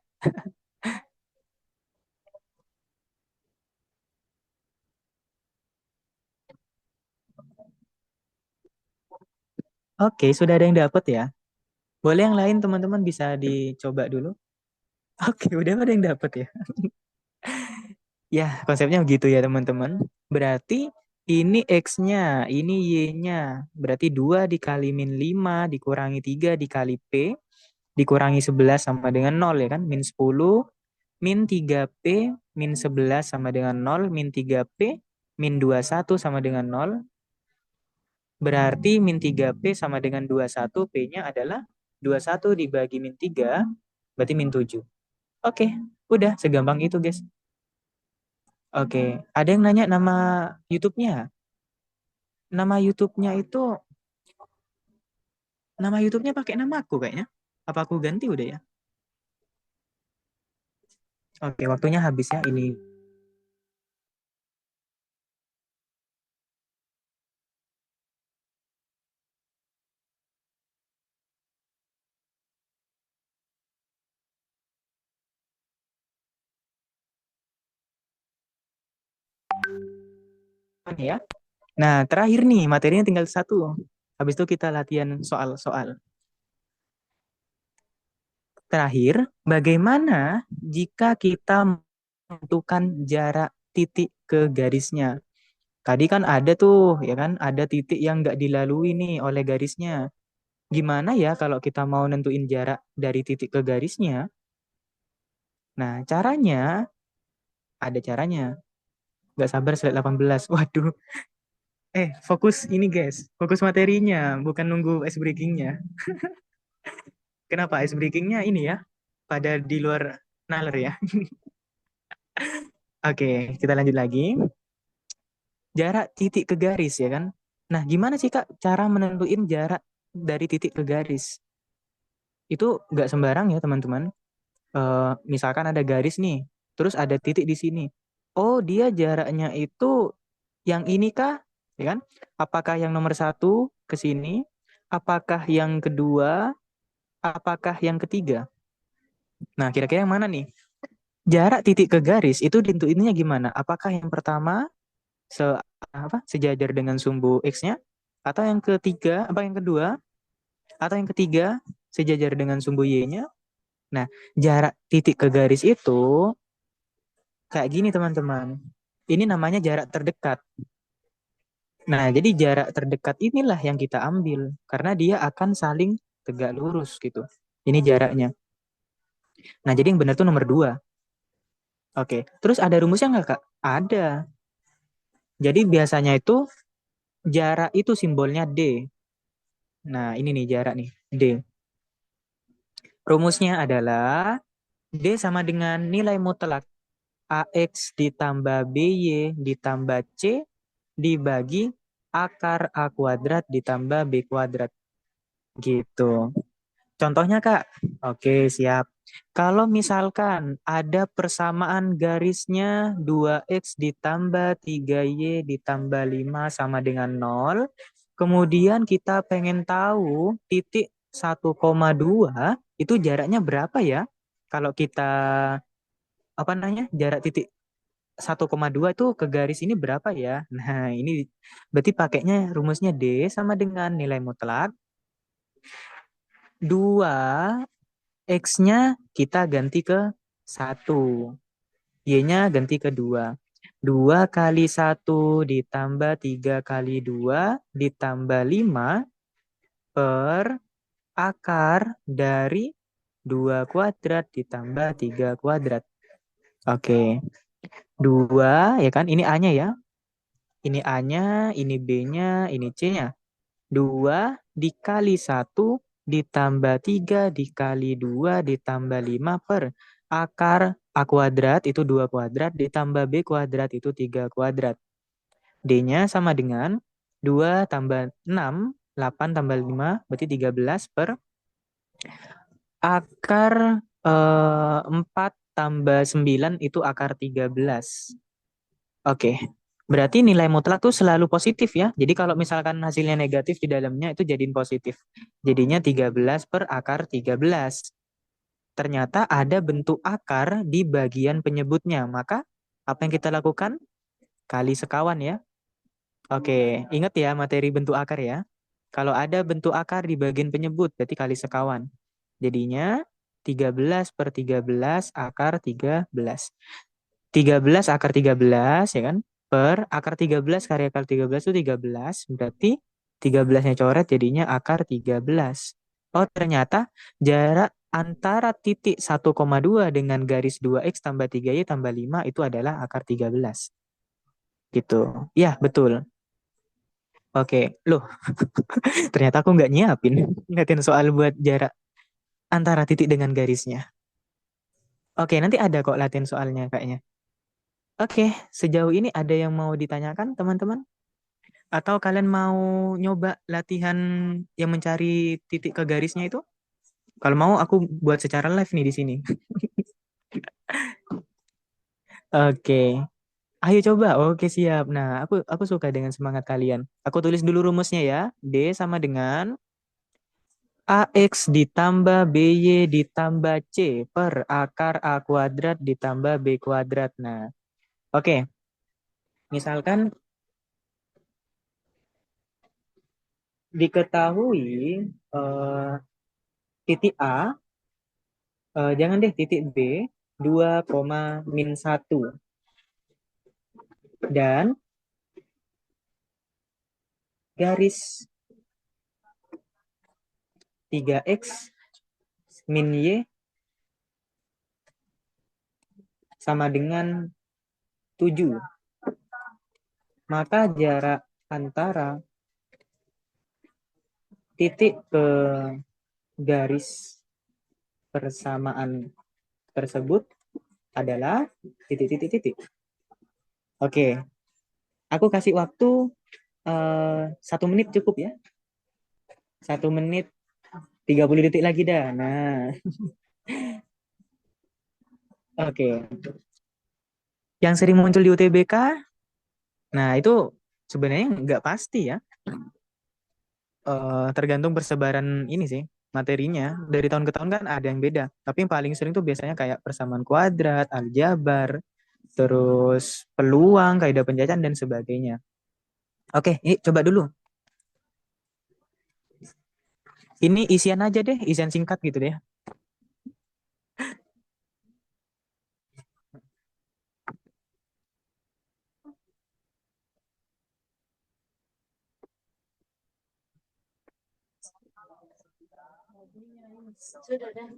Oke, sudah ada yang dapat ya. Boleh yang lain teman-teman bisa dicoba dulu. Oke, udah ada yang dapat ya. Ya, konsepnya begitu ya teman-teman. Berarti ini X-nya, ini Y-nya. Berarti 2 dikali min 5 dikurangi 3 dikali P dikurangi 11 sama dengan 0 ya kan. Min 10 min 3P min 11 sama dengan 0 min 3P min 21 sama dengan 0. Berarti min 3P sama dengan 21. P-nya adalah 21 dibagi min 3. Berarti min 7. Oke, udah segampang itu guys. Oke, ada yang nanya nama YouTube-nya. Nama YouTube-nya itu, nama YouTube-nya pakai nama aku kayaknya. Apa aku ganti udah ya? Oke, waktunya habis ya ini. Ya. Nah, terakhir nih, materinya tinggal satu. Habis itu kita latihan soal-soal. Terakhir, bagaimana jika kita menentukan jarak titik ke garisnya? Tadi kan ada tuh, ya kan, ada titik yang nggak dilalui nih oleh garisnya. Gimana ya kalau kita mau nentuin jarak dari titik ke garisnya? Nah, caranya, ada caranya. Nggak sabar slide 18. Waduh, fokus ini guys, fokus materinya, bukan nunggu ice breakingnya. Kenapa ice breakingnya ini ya, pada di luar nalar ya? Oke, kita lanjut lagi. Jarak titik ke garis ya kan? Nah, gimana sih Kak cara menentuin jarak dari titik ke garis? Itu nggak sembarang ya teman-teman. Misalkan ada garis nih, terus ada titik di sini. Oh, dia jaraknya itu yang ini kah? Ya kan? Apakah yang nomor satu ke sini? Apakah yang kedua? Apakah yang ketiga? Nah, kira-kira yang mana nih? Jarak titik ke garis itu ditentuinnya gimana? Apakah yang pertama se sejajar dengan sumbu X-nya? Atau yang ketiga, apa yang kedua? Atau yang ketiga sejajar dengan sumbu Y-nya? Nah, jarak titik ke garis itu kayak gini teman-teman. Ini namanya jarak terdekat. Nah, jadi jarak terdekat inilah yang kita ambil karena dia akan saling tegak lurus gitu. Ini jaraknya. Nah, jadi yang benar tuh nomor 2. Oke, terus ada rumusnya nggak Kak? Ada. Jadi biasanya itu jarak itu simbolnya D. Nah, ini nih jarak nih, D. Rumusnya adalah D sama dengan nilai mutlak AX ditambah BY ditambah C dibagi akar A kuadrat ditambah B kuadrat. Gitu. Contohnya, Kak. Oke, siap. Kalau misalkan ada persamaan garisnya 2x ditambah 3y ditambah 5 sama dengan 0, kemudian kita pengen tahu titik 1,2 itu jaraknya berapa ya? Kalau kita apa namanya? Jarak titik 1,2 itu ke garis ini berapa ya? Nah, ini berarti pakainya rumusnya D sama dengan nilai mutlak 2 X-nya kita ganti ke 1. Y-nya ganti ke 2. 2 kali 1 ditambah 3 kali 2 ditambah 5 per akar dari 2 kuadrat ditambah 3 kuadrat. Oke. 2 ya kan, ini A-nya ya. Ini A-nya, ini B-nya, ini C-nya. 2 dikali 1 ditambah 3 dikali 2 ditambah 5 per akar A kuadrat itu 2 kuadrat ditambah B kuadrat itu 3 kuadrat. D-nya sama dengan 2 tambah 6, 8 tambah 5, berarti 13 per akar 4 tambah 9 itu akar 13. Oke, berarti nilai mutlak tuh selalu positif ya. Jadi kalau misalkan hasilnya negatif di dalamnya itu jadiin positif. Jadinya 13 per akar 13. Ternyata ada bentuk akar di bagian penyebutnya. Maka apa yang kita lakukan? Kali sekawan ya. Oke, ingat ya materi bentuk akar ya. Kalau ada bentuk akar di bagian penyebut, berarti kali sekawan. Jadinya 13 per 13 akar 13. 13 akar 13 ya kan? Per akar 13 kali akar 13 itu 13. Berarti 13-nya coret jadinya akar 13. Oh ternyata jarak antara titik 1,2 dengan garis 2x tambah 3y tambah 5 itu adalah akar 13. Gitu. Ya betul. Oke. Loh ternyata aku nggak nyiapin. Ngatin soal buat jarak antara titik dengan garisnya. Oke nanti ada kok latihan soalnya kayaknya. Oke, sejauh ini ada yang mau ditanyakan teman-teman? Atau kalian mau nyoba latihan yang mencari titik ke garisnya itu? Kalau mau aku buat secara live nih di sini. Oke. Ayo coba. Oke, siap. Nah, aku suka dengan semangat kalian. Aku tulis dulu rumusnya ya. D sama dengan AX ditambah BY ditambah C per akar A kuadrat ditambah B kuadrat. Nah, oke. Misalkan diketahui eh, titik A, jangan deh titik B, 2,-1. Dan garis 3x min y sama dengan 7. Maka jarak antara titik ke garis persamaan tersebut adalah titik-titik-titik. Oke, aku kasih waktu 1 menit cukup ya. 1 menit 30 detik lagi dah. Nah, oke. Yang sering muncul di UTBK, nah itu sebenarnya nggak pasti ya. Tergantung persebaran ini sih materinya. Dari tahun ke tahun kan ada yang beda. Tapi yang paling sering tuh biasanya kayak persamaan kuadrat, aljabar, terus peluang, kaidah penjajahan dan sebagainya. Oke, ini coba dulu. Ini isian aja deh, isian singkat gitu deh. Sudah deh.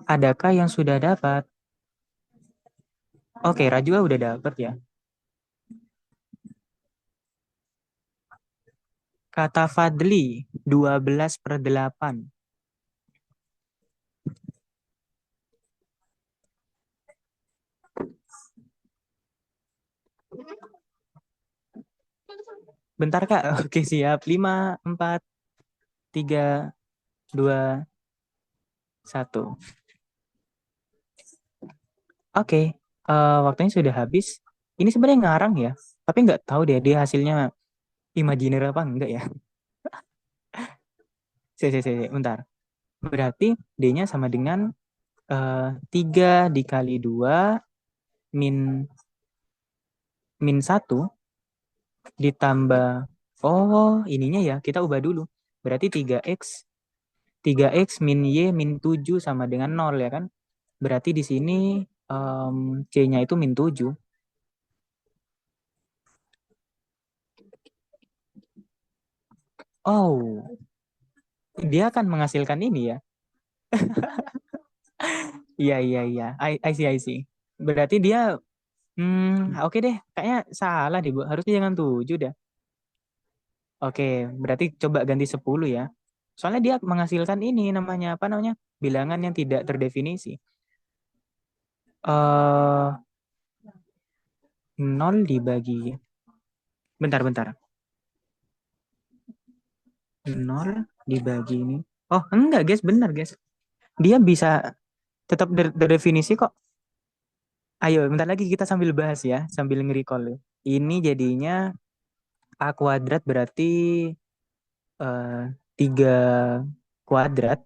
Adakah yang sudah dapat? Oke, Rajwa udah dapat ya. Kata Fadli, 12/8. Bentar Kak. Oke, siap. 5, 4, 3, 2, 1. Oke, waktunya sudah habis. Ini sebenarnya ngarang ya, tapi nggak tahu deh dia hasilnya imajiner apa enggak ya. Bentar. Berarti D-nya sama dengan 3 dikali 2 min min 1 ditambah, oh ininya ya, kita ubah dulu. Berarti 3x min y min 7 sama dengan 0 ya kan. Berarti di sini C-nya itu min 7. Oh, Dia akan menghasilkan ini ya. Iya, iya, iya. I see, I see. Berarti dia, oke deh. Kayaknya salah deh, Bu. Harusnya jangan 7 deh. Oke, berarti coba ganti 10 ya. Soalnya dia menghasilkan ini namanya, apa namanya? Bilangan yang tidak terdefinisi. eh 0 dibagi, bentar, bentar. 0 dibagi ini. Oh, enggak, guys. Benar, guys. Dia bisa tetap terdefinisi kok. Ayo, bentar lagi kita sambil bahas ya, sambil nge-recall. Ini jadinya A kuadrat berarti 3 kuadrat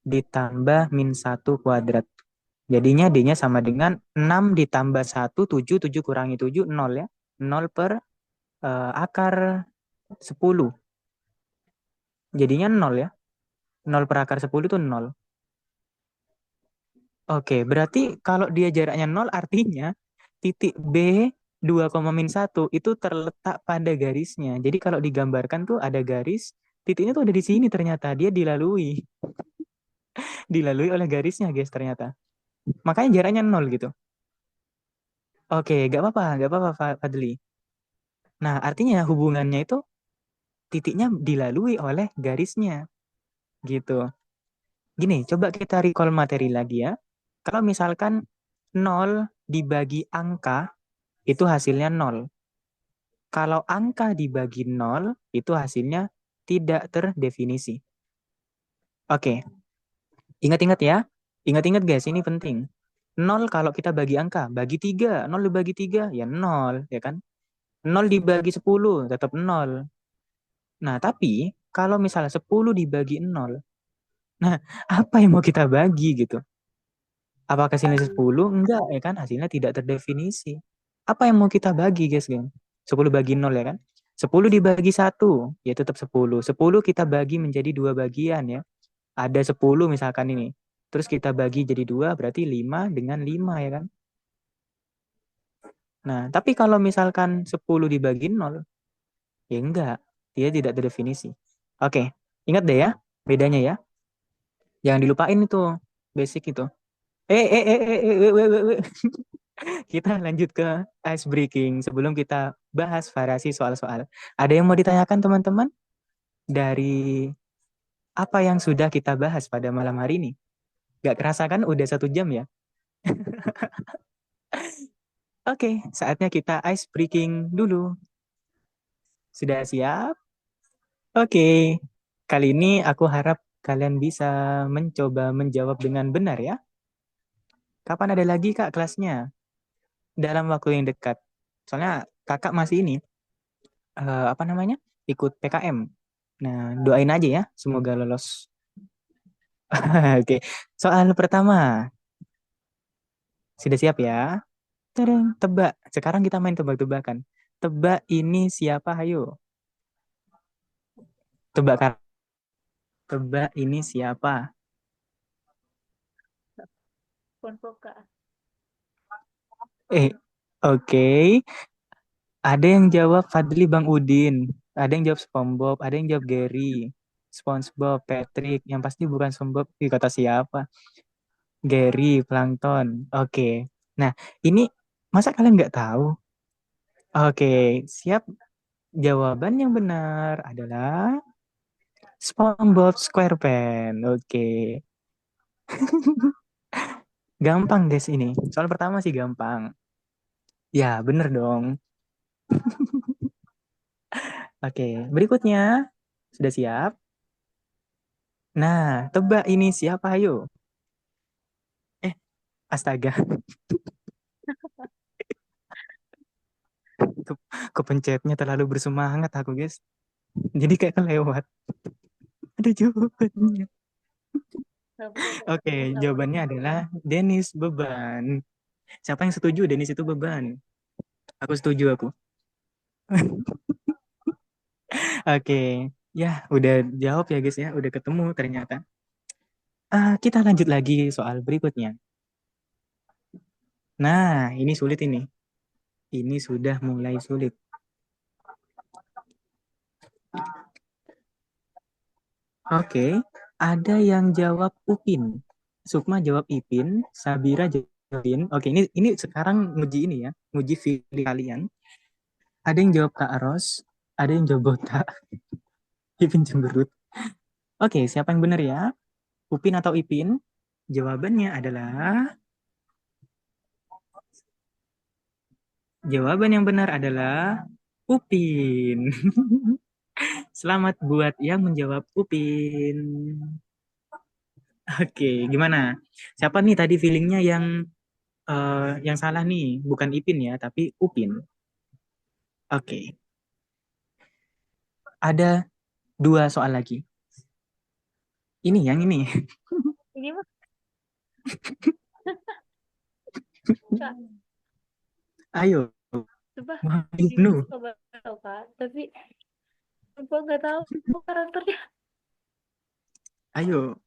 ditambah min 1 kuadrat. Jadinya D-nya sama dengan 6 ditambah 1, 7, 7 kurangi 7, 0 ya. 0 per akar 10. Jadinya 0 ya. 0 per akar 10 itu 0. Oke, berarti kalau dia jaraknya 0 artinya titik B 2,-1 itu terletak pada garisnya. Jadi kalau digambarkan tuh ada garis, titiknya tuh ada di sini ternyata. Dia dilalui oleh garisnya guys ternyata. Makanya jaraknya 0 gitu. Oke, gak apa-apa Fadli. Nah, artinya hubungannya itu titiknya dilalui oleh garisnya gitu. Gini, coba kita recall materi lagi ya. Kalau misalkan 0 dibagi angka, itu hasilnya 0. Kalau angka dibagi 0, itu hasilnya tidak terdefinisi. Oke, ingat-ingat ya. Ingat-ingat guys, ini penting. 0 kalau kita bagi angka, bagi 3. 0 dibagi 3, ya 0, ya kan? 0 dibagi 10, tetap 0. Nah, tapi kalau misalnya 10 dibagi 0, nah, apa yang mau kita bagi gitu? Apakah hasilnya 10? Enggak, ya kan? Hasilnya tidak terdefinisi. Apa yang mau kita bagi, guys, kan? 10 bagi 0, ya kan? 10 dibagi 1, ya tetap 10. 10 kita bagi menjadi 2 bagian, ya. Ada 10 misalkan ini. Terus kita bagi jadi 2, berarti 5 dengan 5, ya kan? Nah, tapi kalau misalkan 10 dibagi 0, ya enggak. Dia tidak terdefinisi. Oke, ingat deh ya, bedanya ya. Jangan dilupain itu, basic itu. Eh. Kita lanjut ke ice breaking sebelum kita bahas variasi soal-soal. Ada yang mau ditanyakan teman-teman dari apa yang sudah kita bahas pada malam hari ini? Gak kerasa kan udah 1 jam ya? Oke, saatnya kita ice breaking dulu. Sudah siap? Oke, kali ini aku harap kalian bisa mencoba menjawab dengan benar ya. Kapan ada lagi Kak kelasnya? Dalam waktu yang dekat. Soalnya kakak masih ini, apa namanya? Ikut PKM. Nah, doain aja ya, semoga lolos. Oke, soal pertama. Sudah siap ya? Tadang, tebak. Sekarang kita main tebak-tebakan. Tebak ini siapa, ayo. Tebak, tebak ini siapa? Ponpoka. Eh, oke. Ada yang jawab Fadli Bang Udin. Ada yang jawab SpongeBob. Ada yang jawab Gary. SpongeBob, Patrick. Yang pasti bukan SpongeBob. Ih, kata siapa? Gary, Plankton. Oke. Nah, ini masa kalian nggak tahu? Oke, siap. Jawaban yang benar adalah SpongeBob SquarePants. Oke. Gampang guys ini. Soal pertama sih gampang. Ya, bener dong. Oke, berikutnya. Sudah siap? Nah, tebak ini siapa, ayo. Eh, astaga. Ke- Kepencetnya terlalu bersemangat aku, guys. Jadi kayak kelewat. Ada jawabannya. Oke, jawabannya adalah Dennis Beban. Siapa yang setuju Dennis itu beban? Aku setuju aku. Oke, ya udah jawab ya guys ya, udah ketemu ternyata. Kita lanjut lagi soal berikutnya. Nah, ini sulit ini. Ini sudah mulai sulit. Oke, Ada yang jawab Upin, Sukma jawab Ipin, Sabira jawab Ipin. Oke, ini sekarang nguji ini ya, nguji feeling kalian. Ada yang jawab Kak Ros, ada yang jawab Botak, Ipin cemberut. Oke, siapa yang benar ya? Upin atau Ipin? Jawabannya adalah jawaban yang benar adalah Upin. Selamat buat yang menjawab Upin. Oke, gimana? Siapa nih tadi feelingnya yang salah nih? Bukan Ipin ya, tapi Upin. Oke, ada dua soal lagi. Ini yang ini. Ini mah Kak, Ayo, coba Muhammad ini Ibnu. coba tahu Kak, tapi apa nggak tahu karakternya. Ayo,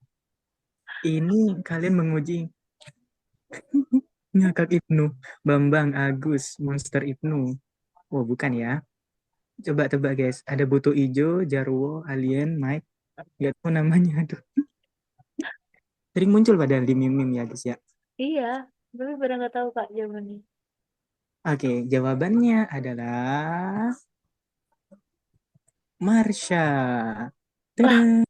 ini kalian menguji Ngakak Ibnu, Bambang, Agus, Monster Ibnu. Oh, bukan ya. Coba tebak guys. Ada Buto Ijo, Jarwo, Alien, Mike. Gak tahu namanya. Aduh. Sering muncul padahal di meme-meme ya guys ya. Iya, tapi pada nggak tahu Kak jawabannya. Oke, jawabannya adalah Marsha. Tada!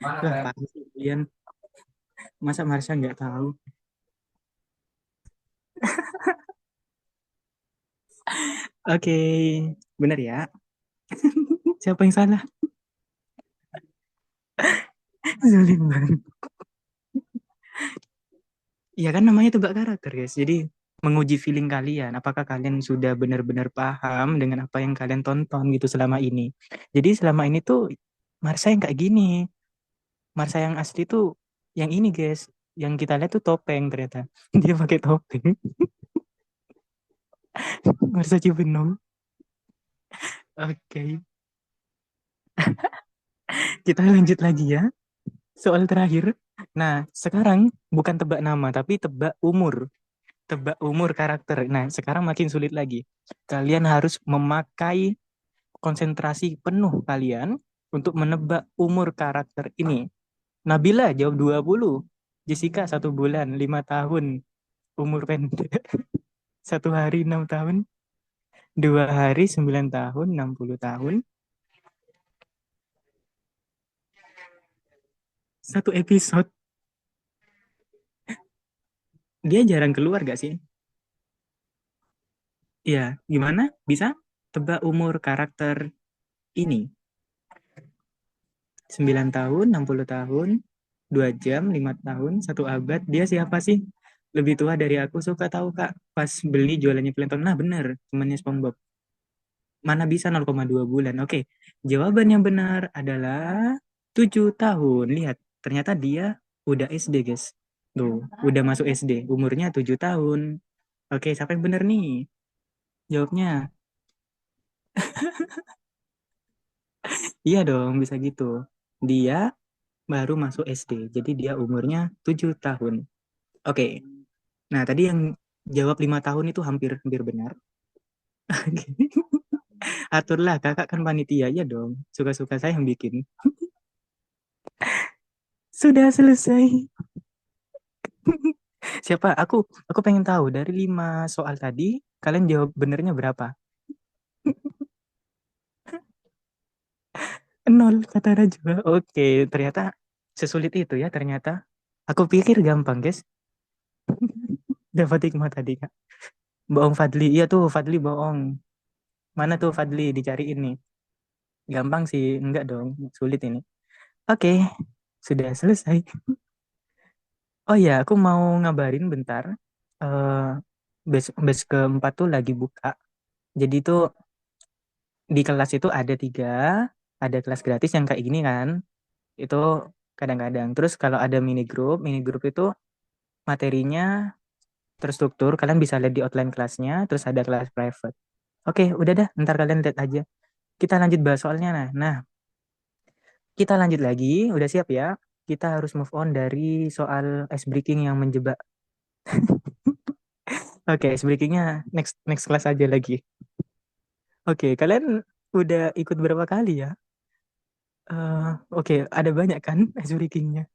Wah, paham sih kalian. Masa Marsha nggak tahu? Oke, benar ya. Siapa yang salah? Zalim banget. Iya kan namanya tebak karakter guys. Jadi menguji feeling kalian. Apakah kalian sudah benar-benar paham dengan apa yang kalian tonton gitu selama ini. Jadi selama ini tuh Marsha yang kayak gini. Marsha yang asli tuh yang ini guys. Yang kita lihat tuh topeng ternyata. Dia pakai topeng. Marsha Cibenong. Oke, kita lanjut lagi ya. Soal terakhir. Nah, sekarang bukan tebak nama, tapi tebak umur. Tebak umur karakter. Nah, sekarang makin sulit lagi. Kalian harus memakai konsentrasi penuh kalian untuk menebak umur karakter ini. Nabila jawab 20. Jessica 1 bulan, 5 tahun. Umur pendek. 1 hari 6 tahun. 2 hari 9 tahun, 60 tahun. Satu episode. Dia jarang keluar gak sih? Iya, gimana? Bisa tebak umur karakter ini? 9 tahun, 60 tahun, 2 jam, 5 tahun, 1 abad. Dia siapa sih? Lebih tua dari aku, suka tahu Kak. Pas beli jualannya Plankton. Nah bener, temannya SpongeBob. Mana bisa 0,2 bulan. Oke, jawaban yang benar adalah 7 tahun. Lihat, ternyata dia udah SD guys. Tuh, udah masuk SD. Umurnya 7 tahun. Oke, siapa yang benar nih? Jawabnya, iya dong, bisa gitu. Dia baru masuk SD, jadi dia umurnya 7 tahun. Oke, nah tadi yang jawab 5 tahun itu hampir hampir benar. Aturlah, kakak kan panitia ya dong. Suka-suka saya yang bikin. Sudah selesai. Siapa? Aku pengen tahu dari 5 soal tadi, kalian jawab benernya berapa? Nol, kata Najwa. Oke, ternyata sesulit itu ya ternyata. Aku pikir gampang, guys. Dapat hikmah tadi, Kak. Bohong Fadli. Iya tuh, Fadli bohong. Mana tuh Fadli? Dicariin nih. Gampang sih. Enggak dong. Sulit ini. Oke, sudah selesai. Oh ya, aku mau ngabarin bentar. Eh batch keempat tuh lagi buka. Jadi tuh di kelas itu ada 3, ada kelas gratis yang kayak gini kan. Itu kadang-kadang. Terus kalau ada mini group itu materinya terstruktur. Kalian bisa lihat di outline kelasnya. Terus ada kelas private. Oke, udah dah. Ntar kalian lihat aja. Kita lanjut bahas soalnya. Nah, kita lanjut lagi. Udah siap ya? Kita harus move on dari soal ice breaking yang menjebak. Oke, ice breakingnya next next class aja lagi. Oke, kalian udah ikut berapa kali ya? Oke, ada banyak kan ice breakingnya.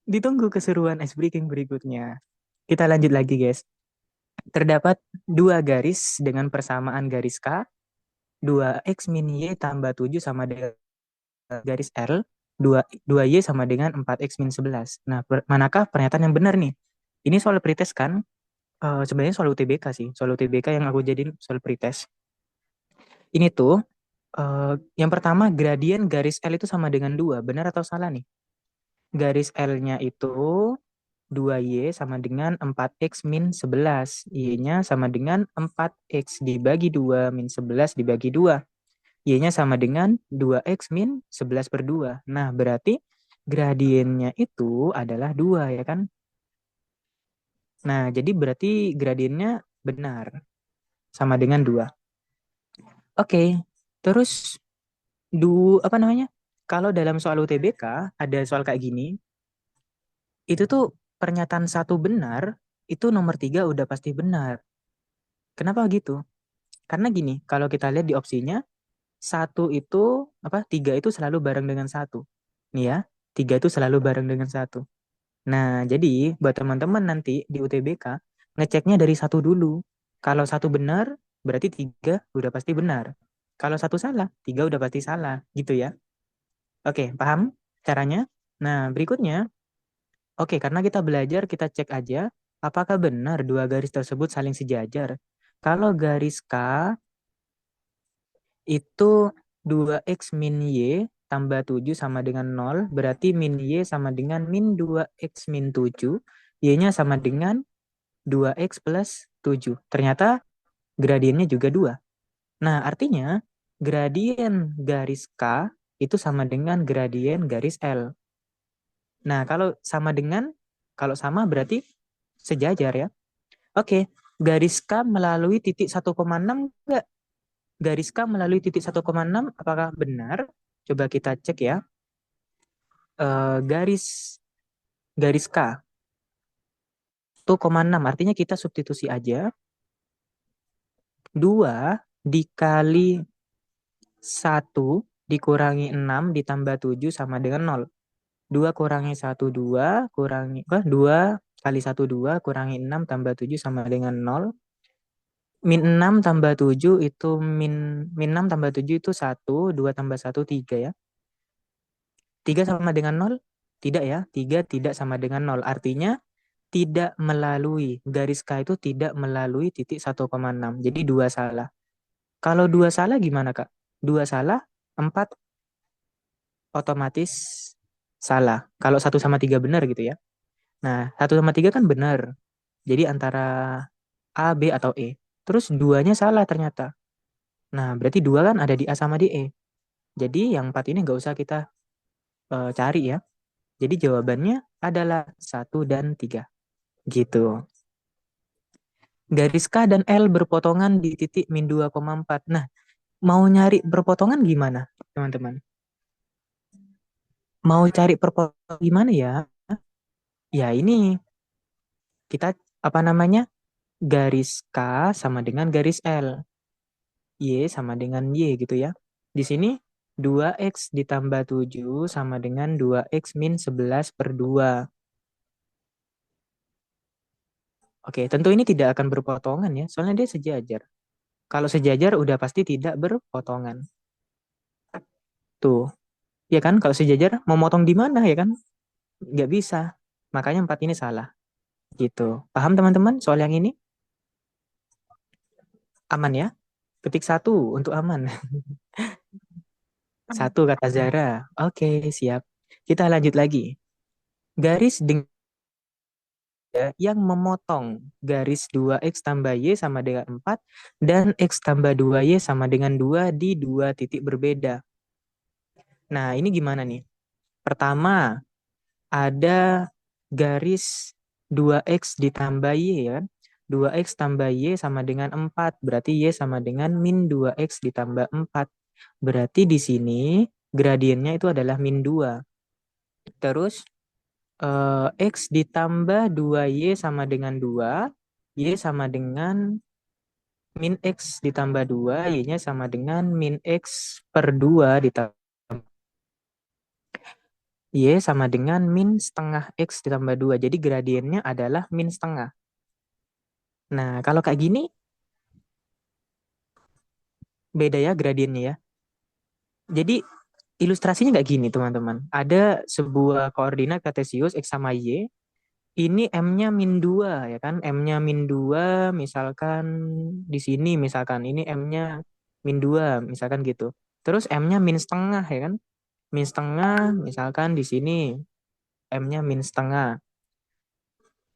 Ditunggu keseruan ice breaking berikutnya. Kita lanjut lagi, guys. Terdapat dua garis dengan persamaan garis K, 2x min y tambah 7 sama dengan garis L, 2y sama dengan 4x min 11. Nah, manakah pernyataan yang benar nih? Ini soal pretest kan? Sebenarnya soal UTBK sih. Soal UTBK yang aku jadiin soal pretest. Ini tuh, yang pertama gradien garis L itu sama dengan 2. Benar atau salah nih? Garis L-nya itu 2y sama dengan 4x min 11. Y-nya sama dengan 4x dibagi 2 min 11 dibagi 2. Y-nya sama dengan 2x min 11 per 2. Nah, berarti gradiennya itu adalah 2 ya kan? Nah, jadi berarti gradiennya benar. Sama dengan 2. Oke, terus apa namanya? Kalau dalam soal UTBK ada soal kayak gini, itu tuh pernyataan satu benar, itu nomor 3 udah pasti benar. Kenapa gitu? Karena gini, kalau kita lihat di opsinya, satu itu, apa, tiga itu selalu bareng dengan satu. Nih ya, tiga itu selalu bareng dengan satu. Nah, jadi buat teman-teman nanti di UTBK, ngeceknya dari satu dulu. Kalau satu benar, berarti tiga udah pasti benar. Kalau satu salah, tiga udah pasti salah. Gitu ya. Oke, paham caranya? Nah, berikutnya, oke, karena kita belajar, kita cek aja apakah benar dua garis tersebut saling sejajar. Kalau garis K itu 2x min y tambah 7 sama dengan 0, berarti min y sama dengan min 2x min 7, y-nya sama dengan 2x plus 7. Ternyata gradiennya juga 2. Nah, artinya gradien garis K itu sama dengan gradien garis L. Nah, kalau sama berarti sejajar ya. Oke, garis K melalui titik 1,6 enggak? Garis K melalui titik 1,6 apakah benar? Coba kita cek ya. Garis garis K 1,6 artinya kita substitusi aja 2 dikali 1 dikurangi 6 ditambah 7 sama dengan 0. 2 kurangi 1 2 kurangi 2 kali 1 2 kurangi 6 tambah 7 sama dengan 0. Min 6 tambah 7 itu min 6 tambah 7 itu 1, 2 tambah 1 3 ya. 3 sama dengan 0? Tidak ya, 3 tidak sama dengan 0. Artinya tidak melalui, garis K itu tidak melalui titik 1,6. Jadi 2 salah. Kalau 2 salah gimana Kak? 2 salah, 4 otomatis salah. Kalau 1 sama 3 benar gitu ya. Nah, 1 sama 3 kan benar. Jadi antara A, B, atau E. Terus duanya salah ternyata. Nah, berarti 2 kan ada di A sama di E. Jadi yang 4 ini nggak usah kita cari ya. Jadi jawabannya adalah 1 dan 3. Gitu. Garis K dan L berpotongan di titik min 2,4. Nah, mau nyari berpotongan gimana, teman-teman? Mau cari perpotongan gimana ya? Ya ini, kita, apa namanya, garis K sama dengan garis L. Y sama dengan Y gitu ya. Di sini 2x ditambah 7 sama dengan 2x min 11 per 2. Oke, tentu ini tidak akan berpotongan ya, soalnya dia sejajar. Kalau sejajar udah pasti tidak berpotongan. Tuh, ya kan? Kalau sejajar mau motong di mana ya kan? Nggak bisa. Makanya 4 ini salah. Gitu. Paham teman-teman soal yang ini? Aman ya? Ketik satu untuk aman. Satu kata Zara. Oke, siap. Kita lanjut lagi. Garis dengan yang memotong garis 2x tambah y sama dengan 4 dan x tambah 2y sama dengan 2 di dua titik berbeda. Nah, ini gimana nih? Pertama, ada garis 2x ditambah y ya kan? 2x tambah y sama dengan 4. Berarti y sama dengan min 2x ditambah 4. Berarti di sini gradiennya itu adalah min 2. Terus x ditambah 2y sama dengan 2. Y sama dengan min x ditambah 2. Y-nya sama dengan min x per 2 ditambah. Y sama dengan min setengah X ditambah 2. Jadi gradiennya adalah min setengah. Nah, kalau kayak gini, beda ya gradiennya ya. Jadi ilustrasinya nggak gini teman-teman. Ada sebuah koordinat kartesius X sama Y. Ini M-nya min 2 ya kan. M-nya min 2 misalkan di sini misalkan. Ini M-nya min 2 misalkan gitu. Terus M-nya min setengah ya kan. Min setengah misalkan di sini. M-nya min setengah.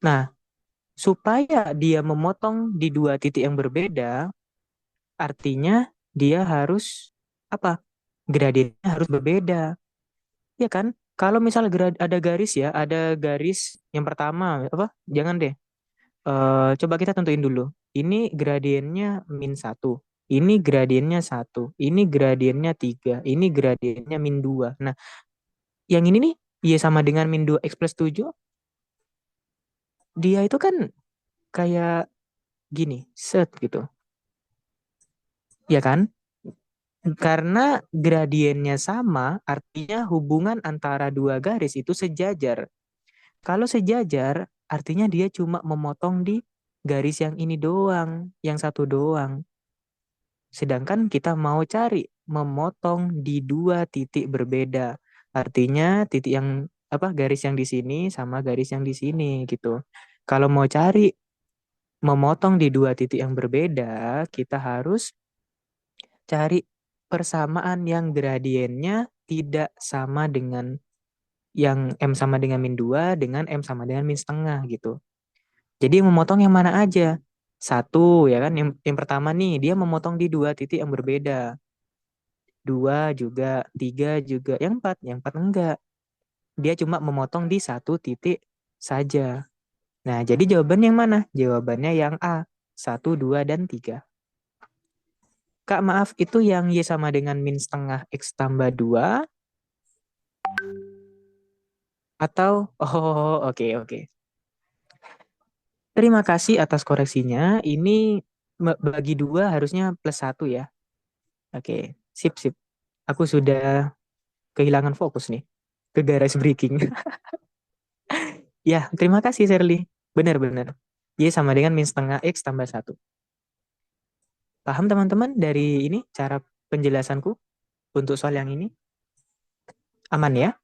Nah, supaya dia memotong di dua titik yang berbeda, artinya dia harus apa? Gradiennya harus berbeda. Ya kan? Kalau misal ada garis ya, ada garis yang pertama apa? Jangan deh. Coba kita tentuin dulu. Ini gradiennya min satu. Ini gradiennya satu. Ini gradiennya tiga. Ini gradiennya min dua. Nah, yang ini nih, Y sama dengan min 2 X plus 7. Dia itu kan kayak gini, set gitu. Ya kan? Karena gradiennya sama, artinya hubungan antara dua garis itu sejajar. Kalau sejajar, artinya dia cuma memotong di garis yang ini doang, yang satu doang. Sedangkan kita mau cari memotong di dua titik berbeda. Artinya titik yang apa garis yang di sini sama garis yang di sini gitu. Kalau mau cari memotong di dua titik yang berbeda, kita harus cari persamaan yang gradiennya tidak sama dengan yang M sama dengan min 2 dengan M sama dengan min setengah gitu. Jadi memotong yang mana aja? Satu ya kan, yang pertama nih dia memotong di dua titik yang berbeda. Dua juga, tiga juga, yang empat enggak. Dia cuma memotong di satu titik saja. Nah, jadi jawaban yang mana? Jawabannya yang A, satu, dua, dan tiga. Kak, maaf, itu yang Y sama dengan min setengah X tambah 2 atau oh oke oke. Terima kasih atas koreksinya. Ini bagi dua harusnya plus satu ya. Oke, sip sip. Aku sudah kehilangan fokus nih ke garis breaking. Ya, terima kasih Shirley. Benar-benar. Y sama dengan min setengah X tambah satu. Paham teman-teman dari ini cara penjelasanku untuk soal yang ini? Aman ya?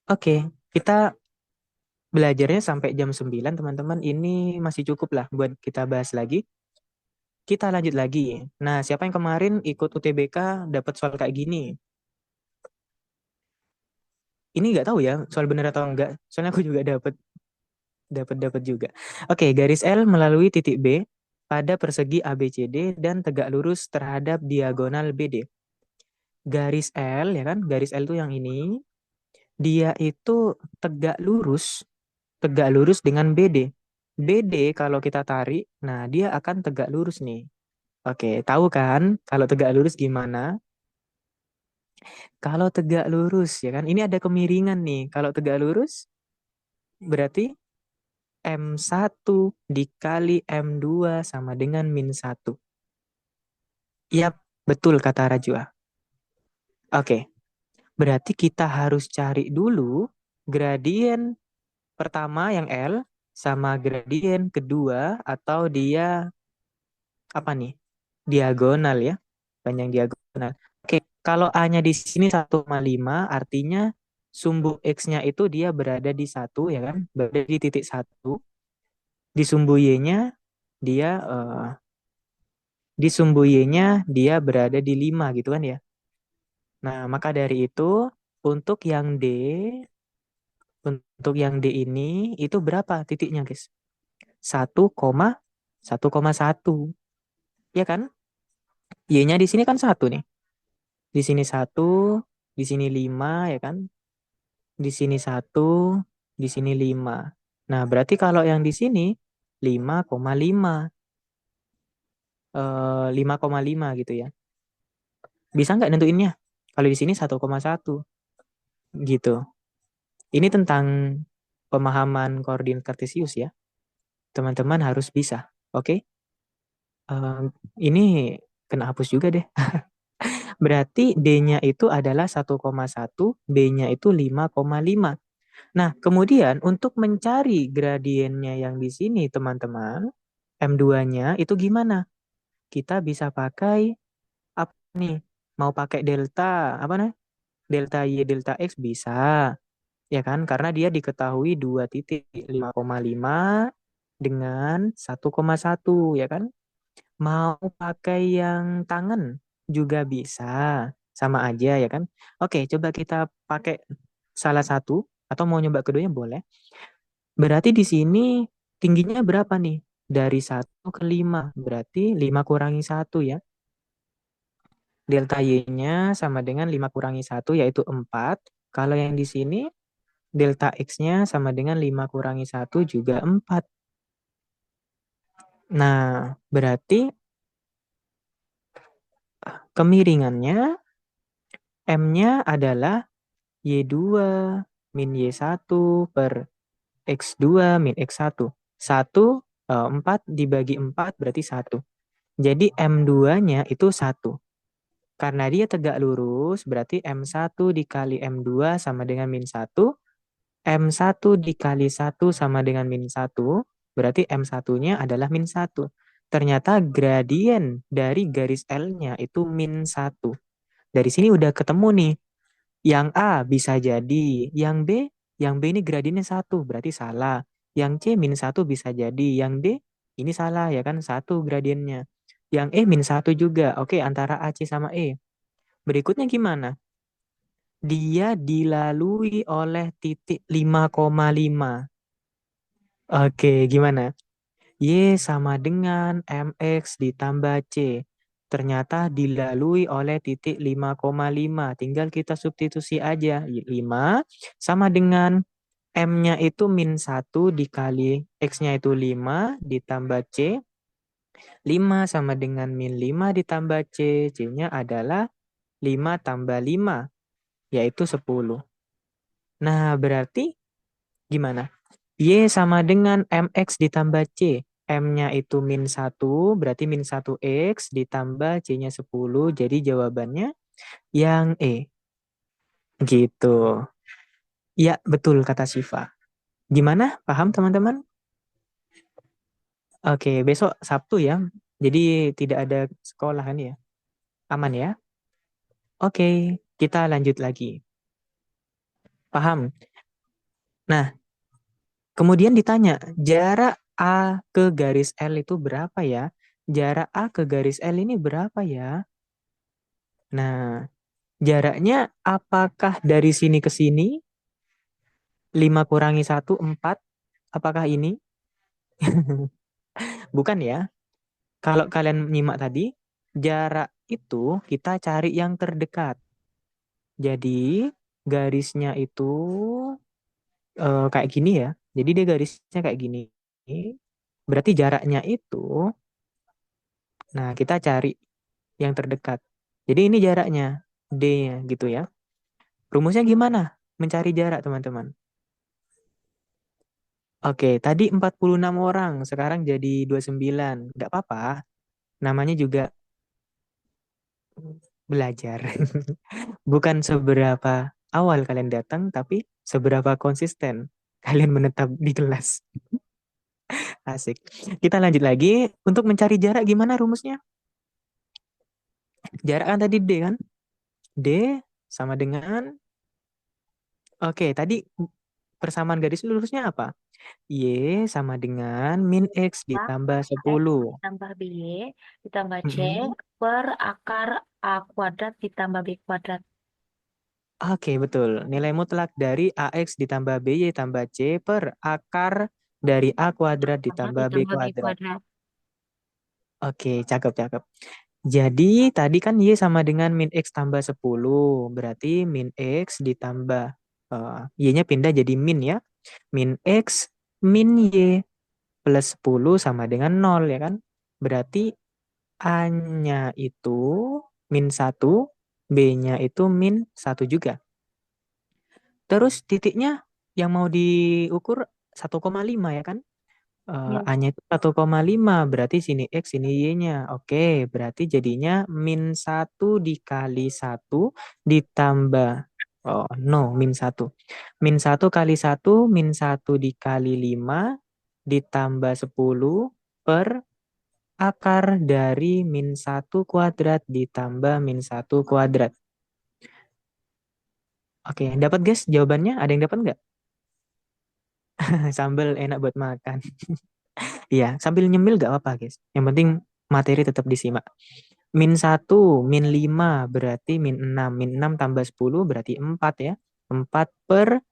Oke, kita belajarnya sampai jam 9 teman-teman. Ini masih cukup lah buat kita bahas lagi. Kita lanjut lagi. Nah, siapa yang kemarin ikut UTBK dapat soal kayak gini? Ini nggak tahu ya soal benar atau enggak. Soalnya aku juga dapat juga. Oke, garis L melalui titik B pada persegi ABCD dan tegak lurus terhadap diagonal BD. Garis L ya kan, garis L itu yang ini, dia itu tegak lurus dengan BD. BD kalau kita tarik, nah dia akan tegak lurus nih. Oke, tahu kan kalau tegak lurus gimana? Kalau tegak lurus ya kan, ini ada kemiringan nih. Kalau tegak lurus berarti M1 dikali M2 sama dengan min 1. Yap, betul kata Rajwa. Oke, berarti kita harus cari dulu gradien pertama yang L sama gradien kedua atau dia apa nih? Diagonal ya. Panjang diagonal. Oke, kalau A-nya di sini 1,5 artinya sumbu X-nya itu dia berada di satu ya kan? Berada di titik satu. Di sumbu Y-nya dia di sumbu Y-nya dia berada di 5 gitu kan ya. Nah, maka dari itu untuk yang D untuk yang D ini itu berapa titiknya, guys? 1,1,1. Ya kan? Y-nya di sini kan satu nih. Di sini satu, di sini 5 ya kan? Di sini satu, di sini 5. Nah, berarti kalau yang di sini 5,5. 5,5 gitu ya. Bisa nggak nentuinnya? Kalau di sini 1,1 gitu. Ini tentang pemahaman koordinat kartesius ya. Teman-teman harus bisa. Oke? Eh, ini kena hapus juga deh. Berarti D-nya itu adalah 1,1, B-nya itu 5,5. Nah, kemudian untuk mencari gradiennya yang di sini, teman-teman, M2-nya itu gimana? Kita bisa pakai apa nih? Mau pakai delta, apa nih? Delta Y, delta X bisa. Ya kan? Karena dia diketahui 2,5,5 dengan 1,1, ya kan? Mau pakai yang tangan juga bisa. Sama aja ya kan? Oke, coba kita pakai salah satu atau mau nyoba keduanya boleh. Berarti di sini tingginya berapa nih? Dari 1 ke 5. Berarti 5 kurangi 1 ya. Delta Y-nya sama dengan 5 kurangi 1 yaitu 4. Kalau yang di sini delta X-nya sama dengan 5 kurangi 1 juga 4. Nah, berarti kemiringannya M-nya adalah Y2 min Y1 per X2 min X1. 4 dibagi 4 berarti 1. Jadi M2-nya itu 1. Karena dia tegak lurus, berarti M1 dikali M2 sama dengan min 1. M1 dikali 1 sama dengan min 1. Berarti M1-nya adalah min 1. Ternyata gradien dari garis L-nya itu min 1. Dari sini udah ketemu nih. Yang A bisa jadi. Yang B ini gradiennya 1, berarti salah. Yang C min 1 bisa jadi. Yang D ini salah ya kan, 1 gradiennya. Yang E min 1 juga. Oke, antara AC sama E. Berikutnya gimana? Dia dilalui oleh titik 5,5. Oke, gimana? Y sama dengan MX ditambah C. Ternyata dilalui oleh titik 5,5. Tinggal kita substitusi aja. 5 sama dengan M-nya itu min 1 dikali X-nya itu 5 ditambah C. 5 sama dengan min 5 ditambah C. C-nya adalah 5 tambah 5, yaitu 10. Nah, berarti gimana? Y sama dengan MX ditambah C. M-nya itu min 1, berarti min 1X ditambah C-nya 10. Jadi jawabannya yang E. Gitu. Ya, betul kata Syifa. Gimana? Paham teman-teman? Oke, besok Sabtu ya. Jadi tidak ada sekolah kan ya? Aman ya? Oke, kita lanjut lagi. Paham? Nah, kemudian ditanya, jarak A ke garis L itu berapa ya? Jarak A ke garis L ini berapa ya? Nah, jaraknya apakah dari sini ke sini? 5 kurangi 1, 4. Apakah ini? Bukan ya. Kalau kalian nyimak tadi, jarak itu kita cari yang terdekat. Jadi, garisnya itu kayak gini ya. Jadi dia garisnya kayak gini. Berarti jaraknya itu, nah kita cari yang terdekat. Jadi ini jaraknya, D-nya gitu ya. Rumusnya gimana? Mencari jarak teman-teman. Oke, tadi 46 orang, sekarang jadi 29. Nggak apa-apa, namanya juga belajar. Bukan seberapa awal kalian datang, tapi seberapa konsisten kalian menetap di kelas. Asik. Kita lanjut lagi. Untuk mencari jarak gimana rumusnya? Jarak kan tadi D kan? D sama dengan... Oke, tadi persamaan garis lurusnya apa? Y sama dengan min X ditambah X 10. ditambah BY ditambah C Mm-mm. per akar A kuadrat ditambah B kuadrat. Oke, betul. Nilai mutlak dari AX ditambah BY tambah C per akar dari A kuadrat Sama ditambah B ditambah B kuadrat. kuadrat. Oke, cakep-cakep. Jadi tadi kan Y sama dengan min X tambah 10. Berarti min X ditambah Y-nya pindah jadi min ya. Min X min Y plus 10 sama dengan 0 ya kan. Berarti A-nya itu min 1, B-nya itu min 1 juga. Terus titiknya yang mau diukur 1,5 ya kan. Ya. A-nya itu 1,5, berarti sini X, sini Y-nya. Oke, berarti jadinya min 1 dikali 1 ditambah, oh no, min 1. Min 1 kali 1, min 1 dikali 5, ditambah 10 per akar dari min 1 kuadrat ditambah min 1 kuadrat. Oke, dapat guys jawabannya? Ada yang dapat nggak? Sambal enak buat makan. Iya, sambil nyemil gak apa-apa, guys. Yang penting materi tetap disimak. Min 1, min 5 berarti min 6. Min 6 tambah 10 berarti 4 ya. 4 per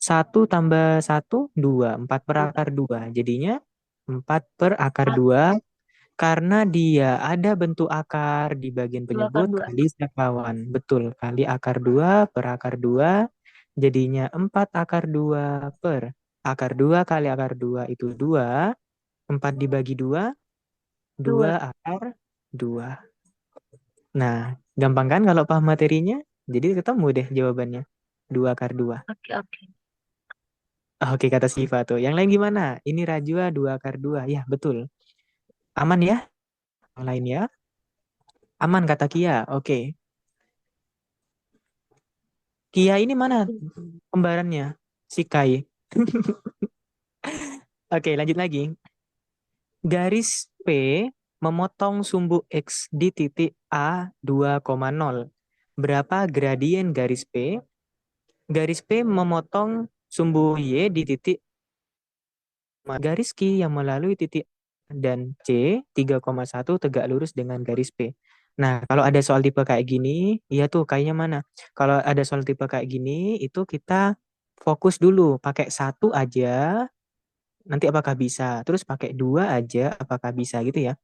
1 tambah 1, 2. 4 per akar 2. Jadinya 4 per akar 2. Karena dia ada bentuk akar di bagian 2 akar penyebut 2. kali sekawan. Betul, kali akar 2 per akar 2. Jadinya 4 akar 2 per akar 2 kali akar 2 itu 2. 4 dibagi 2, 2 2. akar 2. Nah, gampang kan kalau paham materinya? Jadi ketemu deh jawabannya. 2 akar 2. Oke, oke. Oke, kata Siva tuh. Yang lain gimana? Ini Rajwa 2 akar 2. Ya, betul. Aman ya? Yang lain ya? Aman kata Kia. Oke. Kia ini mana kembarannya? Si Kai. Oke, lanjut lagi. Garis P memotong sumbu X di titik A 2,0. Berapa gradien garis P? Garis P memotong sumbu Y di titik garis Q yang melalui titik A dan C 3,1 tegak lurus dengan garis P. Nah, kalau ada soal tipe kayak gini, iya tuh kayaknya mana? Kalau ada soal tipe kayak gini, itu kita fokus dulu, pakai satu aja, nanti apakah bisa? Terus pakai dua aja, apakah bisa gitu ya?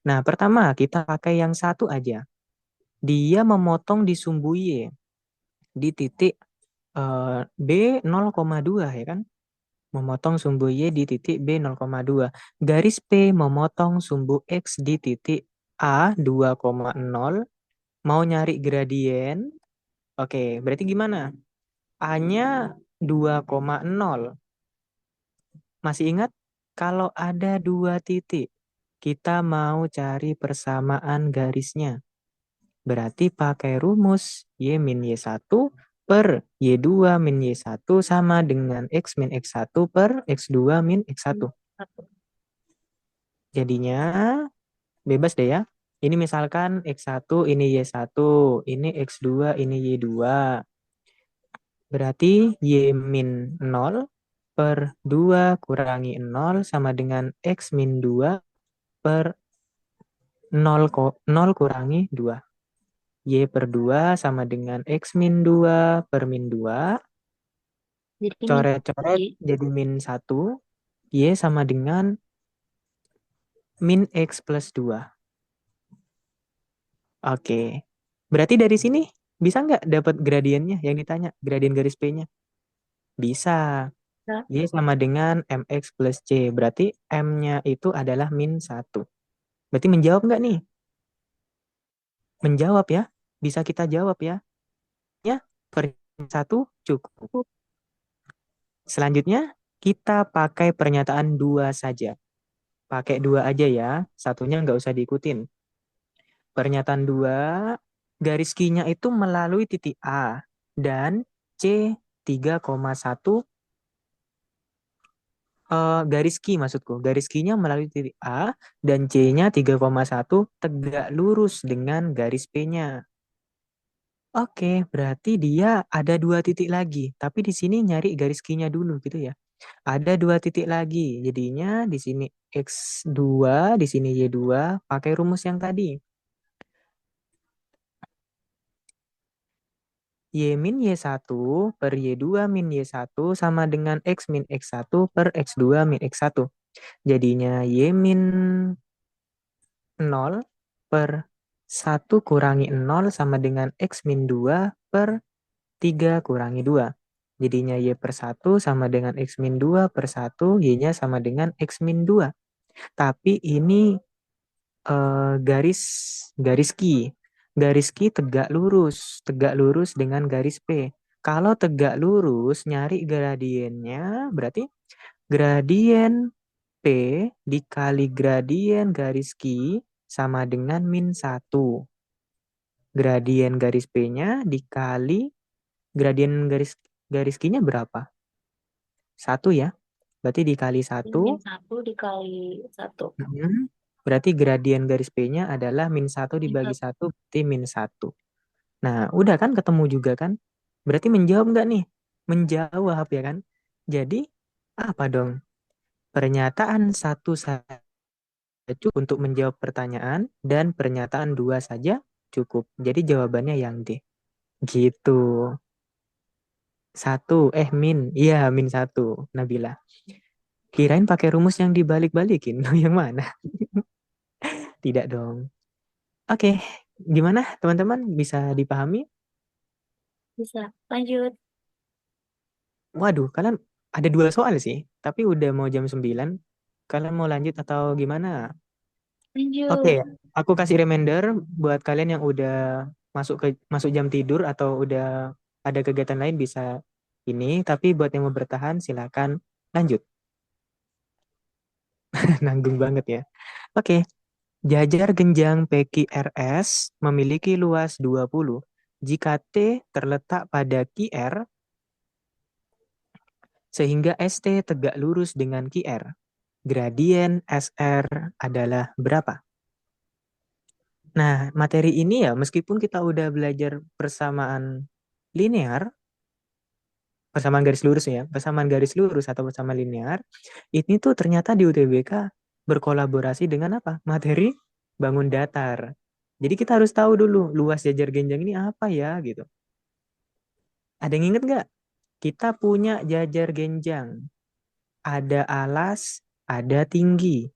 Nah, pertama kita pakai yang satu aja. Dia memotong di sumbu Y di titik B 0,2 ya kan? Memotong sumbu Y di titik B 0,2. Garis P memotong sumbu X di titik A 2,0. Mau nyari gradien. Oke, berarti gimana? A-nya 2,0. Masih ingat? Kalau ada dua titik, kita mau cari persamaan garisnya. Berarti pakai rumus Y min Y1 per Y2 min Y1 sama dengan X min X1 per X2 min X1. Jadinya bebas deh ya. Ini misalkan X1, ini Y1, ini X2, ini Y2. Berarti Y min 0 per 2 kurangi 0 sama dengan X min 2 per 0 kurangi 2. Y per 2 sama dengan X min 2 per min 2. Jadi min Coret-coret Y. jadi min 1. Y sama dengan min X plus 2. Oke. Berarti dari sini bisa nggak dapat gradiennya yang ditanya? Gradien garis P-nya? Bisa. Nah, Y sama dengan MX plus C. Berarti M-nya itu adalah min 1. Berarti menjawab nggak nih? Menjawab ya. Bisa kita jawab ya. Ya, per 1 cukup. Selanjutnya, kita pakai pernyataan 2 saja. Pakai 2 aja ya. Satunya nggak usah diikutin. Pernyataan 2, garis Q-nya itu melalui titik A dan C 3,1 garis Q maksudku. Garis Q-nya melalui titik A dan C-nya 3,1 tegak lurus dengan garis P-nya. Oke, berarti dia ada dua titik lagi. Tapi di sini nyari garis Q-nya dulu gitu ya. Ada dua titik lagi. Jadinya di sini X2, di sini Y2, pakai rumus yang tadi. Y min Y1 per Y2 min Y1 sama dengan X min X1 per X2 min X1. Jadinya Y min 0 per 1 kurangi 0 sama dengan X min 2 per 3 kurangi 2. Jadinya Y per 1 sama dengan X min 2 per 1, Y-nya sama dengan X min 2. Tapi ini garis Q. Garis Q tegak lurus dengan garis P. Kalau tegak lurus, nyari gradiennya, berarti gradien P dikali gradien garis Q sama dengan min 1. Gradien garis P-nya dikali gradien garis Q-nya berapa? 1 ya. Berarti dikali 1. Min 1 dikali 1. Berarti gradien garis P-nya adalah min 1 dibagi 1, berarti min 1. Nah, udah kan ketemu juga kan? Berarti menjawab nggak nih? Menjawab ya kan? Jadi, apa dong? Pernyataan 1 saja cukup untuk menjawab pertanyaan dan pernyataan 2 saja cukup. Jadi jawabannya yang D. Gitu. Min. Iya, min 1, Nabila. Kirain pakai rumus yang dibalik-balikin. Yang mana? Tidak dong. Oke, gimana teman-teman? Bisa dipahami? Bisa. Lanjut. Waduh, kalian ada 2 soal sih, tapi udah mau jam 9. Kalian mau lanjut atau gimana? Oke, Lanjut. aku kasih reminder buat kalian yang udah masuk jam tidur atau udah ada kegiatan lain bisa ini, tapi buat yang mau bertahan silakan lanjut. Nanggung banget ya. Oke, jajar genjang PQRS memiliki luas 20. Jika T terletak pada QR sehingga ST tegak lurus dengan QR, gradien SR adalah berapa? Nah, materi ini ya meskipun kita udah belajar persamaan linear, persamaan garis lurus ya, persamaan garis lurus atau persamaan linear, ini tuh ternyata di UTBK berkolaborasi dengan apa? Materi bangun datar. Jadi kita harus tahu dulu luas jajar genjang ini apa ya gitu. Ada yang inget nggak? Kita punya jajar genjang. Ada alas, ada tinggi.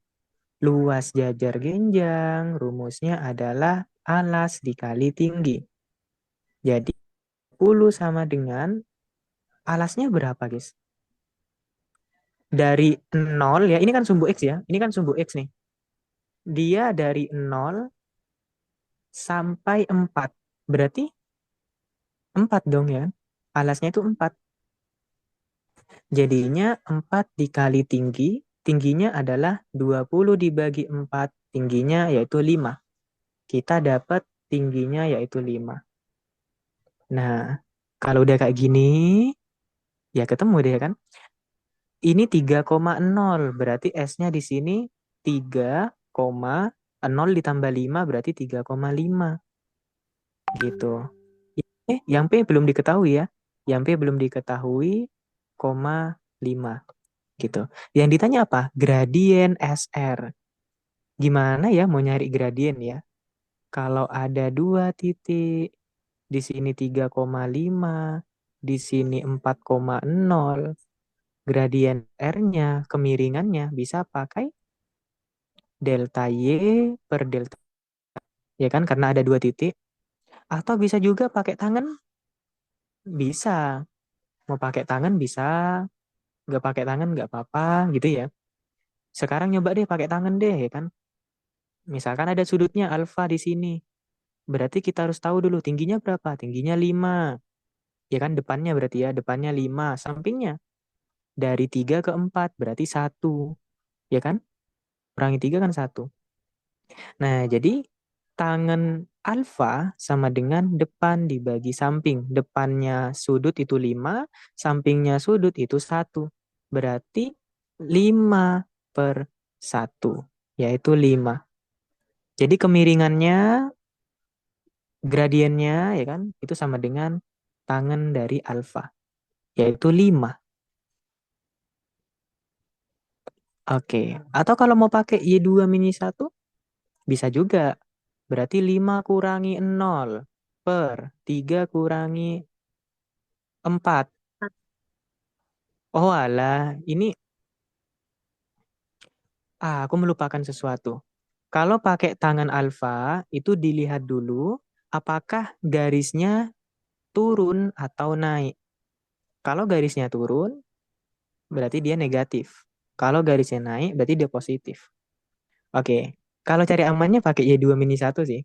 Luas jajar genjang rumusnya adalah alas dikali tinggi. Jadi 10 sama dengan alasnya berapa guys? Dari 0 ya, ini kan sumbu X ya. Ini kan sumbu X nih. Dia dari 0 sampai 4. Berarti 4 dong ya. Alasnya itu 4. Jadinya 4 dikali tinggi. Tingginya adalah 20 dibagi 4. Tingginya yaitu 5. Kita dapat tingginya yaitu 5. Nah, kalau udah kayak gini, ya ketemu deh kan. Ini 3,0. Berarti S-nya di sini 3,0 ditambah 5 berarti 3,5. Gitu. Yang P belum diketahui ya. Yang P belum diketahui, 5. Gitu. Yang ditanya apa? Gradien SR. Gimana ya mau nyari gradien ya? Kalau ada 2 titik, di sini 3,5, di sini 4,0, gradien R-nya, kemiringannya bisa pakai delta Y per delta, ya kan? Karena ada 2 titik. Atau bisa juga pakai tangan, bisa. Mau pakai tangan bisa, nggak pakai tangan nggak apa-apa gitu ya. Sekarang nyoba deh pakai tangan deh, ya kan? Misalkan ada sudutnya alfa di sini. Berarti kita harus tahu dulu tingginya berapa? Tingginya 5. Ya kan depannya berarti ya, depannya 5, sampingnya dari 3 ke 4 berarti 1. Ya kan? Kurangi 3 kan 1. Nah, jadi tangan alfa sama dengan depan dibagi samping. Depannya sudut itu 5, sampingnya sudut itu 1. Berarti 5 per 1, yaitu 5. Jadi kemiringannya, gradiennya ya kan, itu sama dengan tangan dari alfa, yaitu 5. Oke, atau kalau mau pakai Y2 mini 1, bisa juga. Berarti 5 kurangi 0 per 3 kurangi 4. Oh alah, ini aku melupakan sesuatu. Kalau pakai tangan alfa, itu dilihat dulu apakah garisnya turun atau naik. Kalau garisnya turun, berarti dia negatif. Kalau garisnya naik, berarti dia positif. Oke, kalau cari amannya pakai Y2 mini 1 sih.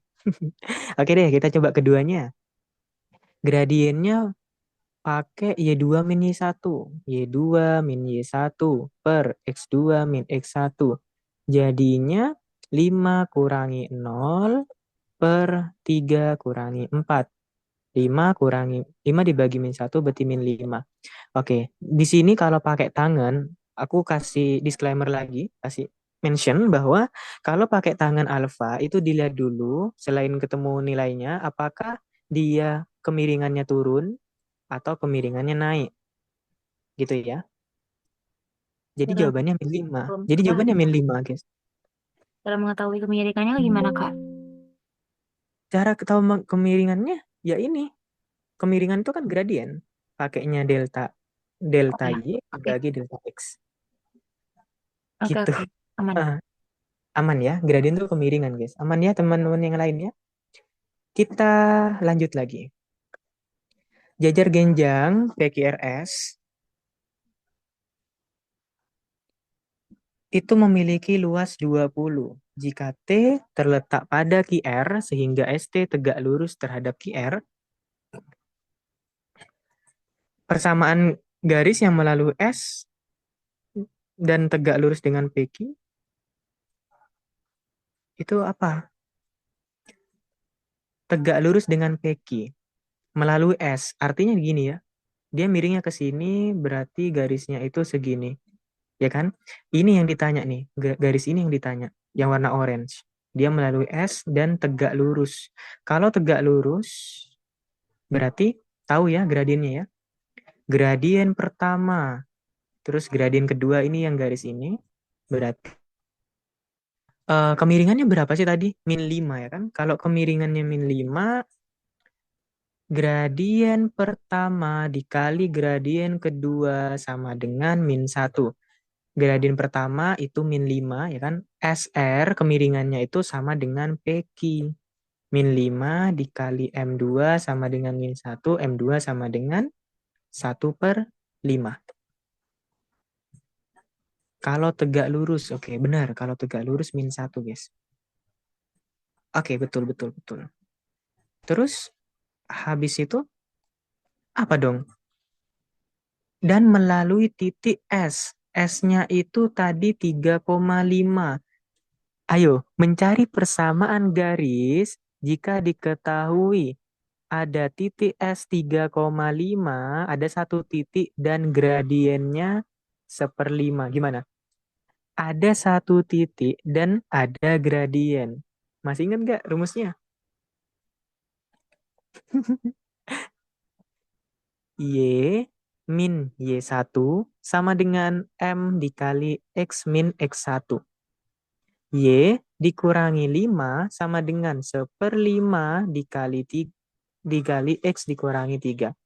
Oke deh, kita coba keduanya. Gradiennya pakai Y2 min Y1. Y2 min Y1 per X2 min X1. Jadinya 5 kurangi 0 per 3 kurangi 4. 5 dibagi min 1 berarti min 5. Oke, di sini kalau pakai tangan, aku kasih disclaimer lagi, kasih mention bahwa kalau pakai tangan alfa itu dilihat dulu selain ketemu nilainya apakah dia kemiringannya turun atau kemiringannya naik gitu ya. Jadi Cara, jawabannya min 5. um, Jadi apa, jawabannya min 5, guys. cara mengetahui kemirikannya gimana, Kak? Cara ketahui kemiringannya ya ini. Kemiringan itu kan gradien. Pakainya delta Oh delta ya, Y oke. dibagi delta X. Oke, Gitu. oke. Aman. Ah, aman ya. Gradien itu kemiringan, guys. Aman ya teman-teman yang lainnya. Kita lanjut lagi. Jajar genjang PQRS itu memiliki luas 20 jika T terletak pada QR sehingga ST tegak lurus terhadap QR. Persamaan garis yang melalui S dan tegak lurus dengan PQ itu apa? Tegak lurus dengan PQ melalui S. Artinya gini ya. Dia miringnya ke sini berarti garisnya itu segini. Ya kan? Ini yang ditanya nih. Garis ini yang ditanya. Yang warna orange. Dia melalui S dan tegak lurus. Kalau tegak lurus berarti tahu ya gradiennya ya. Gradien pertama. Terus gradien kedua ini yang garis ini. Berarti kemiringannya berapa sih tadi? Min 5 ya kan? Kalau kemiringannya min 5, gradien pertama dikali gradien kedua sama dengan min 1. Gradien pertama itu min 5 ya kan? SR kemiringannya itu sama dengan PQ. Min 5 dikali M2 sama dengan min 1. M2 sama dengan 1/5. Kalau tegak lurus, oke benar. Kalau tegak lurus min 1, guys. Oke, betul, betul, betul. Terus, habis itu, apa dong? Dan melalui titik S. S-nya itu tadi 3,5. Ayo, mencari persamaan garis jika diketahui ada titik S 3,5, ada satu titik dan gradiennya 1/5. Gimana? Ada satu titik dan ada gradien. Masih ingat nggak rumusnya? Y min Y1 sama dengan M dikali X min X1. Y dikurangi 5 sama dengan 1/5 dikali X dikurangi 3.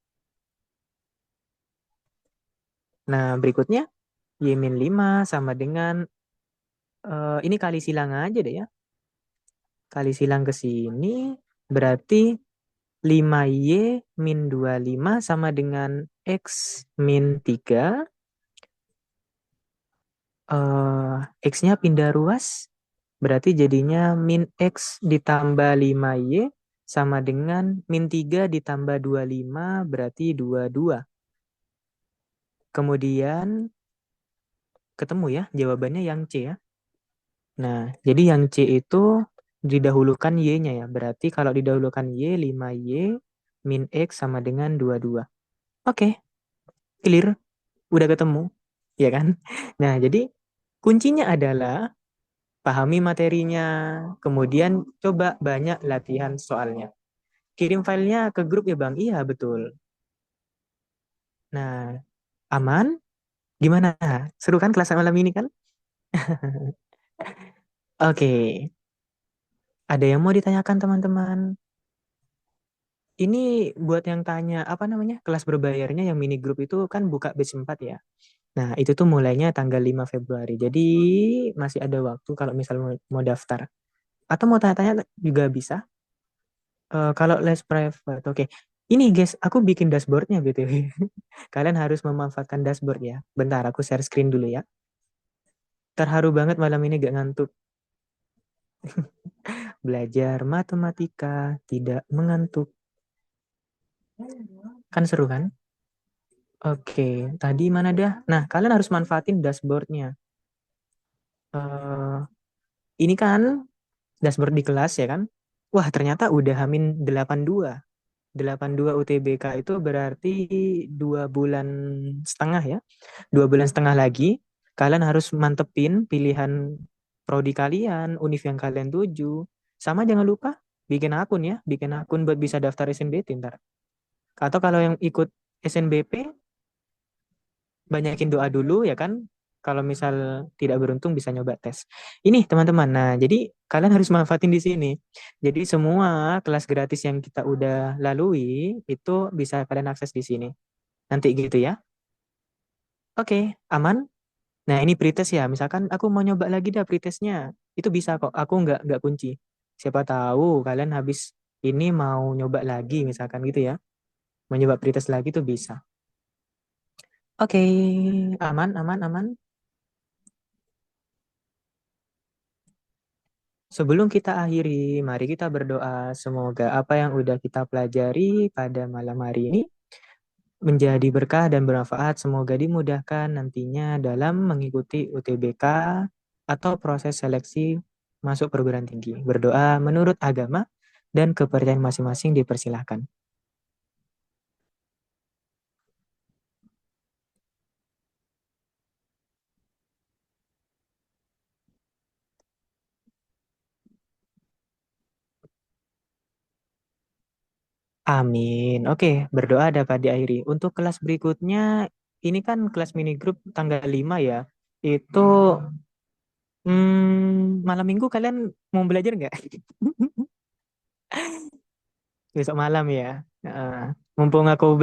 Nah, berikutnya Y min 5 sama dengan, ini kali silang aja deh ya. Kali silang ke sini, berarti 5Y min 25 sama dengan X min 3. X-nya pindah ruas, berarti jadinya min X ditambah 5Y sama dengan min 3 ditambah 25 berarti 22. Kemudian ketemu ya jawabannya yang C ya. Nah, jadi yang C itu didahulukan Y-nya ya. Berarti kalau didahulukan Y, 5Y min X sama dengan 22. Oke, clear. Udah ketemu. Ya kan? Nah, jadi kuncinya adalah pahami materinya, kemudian coba banyak latihan soalnya. Kirim filenya ke grup ya Bang? Iya, betul. Nah, aman? Gimana? Seru kan kelas malam ini kan? Oke, ada yang mau ditanyakan teman-teman? Ini buat yang tanya, apa namanya, kelas berbayarnya yang mini grup itu kan buka batch 4 ya. Nah, itu tuh mulainya tanggal 5 Februari. Jadi masih ada waktu kalau misalnya mau daftar. Atau mau tanya-tanya juga bisa. Kalau les private, oke. Ini guys, aku bikin dashboardnya BTW. Kalian harus memanfaatkan dashboard ya. Bentar, aku share screen dulu ya. Terharu banget malam ini gak ngantuk. Belajar matematika, tidak mengantuk. Kan seru kan? Oke, tadi mana dah? Nah, kalian harus manfaatin dashboardnya. Eh, ini kan dashboard di kelas ya kan? Wah, ternyata udah Hamin 82. 82 UTBK itu berarti 2 bulan setengah ya. 2 bulan setengah lagi, kalian harus mantepin pilihan prodi kalian, univ yang kalian tuju. Sama jangan lupa bikin akun ya, bikin akun buat bisa daftar SNBT ntar. Atau kalau yang ikut SNBP, banyakin doa dulu ya kan. Kalau misal tidak beruntung bisa nyoba tes. Ini teman-teman. Nah, jadi kalian harus manfaatin di sini. Jadi semua kelas gratis yang kita udah lalui itu bisa kalian akses di sini. Nanti gitu ya. Oke, aman? Nah, ini pretest ya. Misalkan aku mau nyoba lagi dah pretestnya. Itu bisa kok. Aku nggak kunci. Siapa tahu kalian habis ini mau nyoba lagi misalkan gitu ya. Mau nyoba pretest lagi tuh bisa. Oke, aman, aman, aman. Sebelum kita akhiri, mari kita berdoa semoga apa yang udah kita pelajari pada malam hari ini menjadi berkah dan bermanfaat. Semoga dimudahkan nantinya dalam mengikuti UTBK atau proses seleksi masuk perguruan tinggi. Berdoa menurut agama dan kepercayaan masing-masing dipersilahkan. Amin. Oke, berdoa dapat diakhiri. Untuk kelas berikutnya, ini kan kelas mini group tanggal 5 ya. Itu malam minggu kalian mau belajar nggak? Besok malam ya. Heeh. Mumpung aku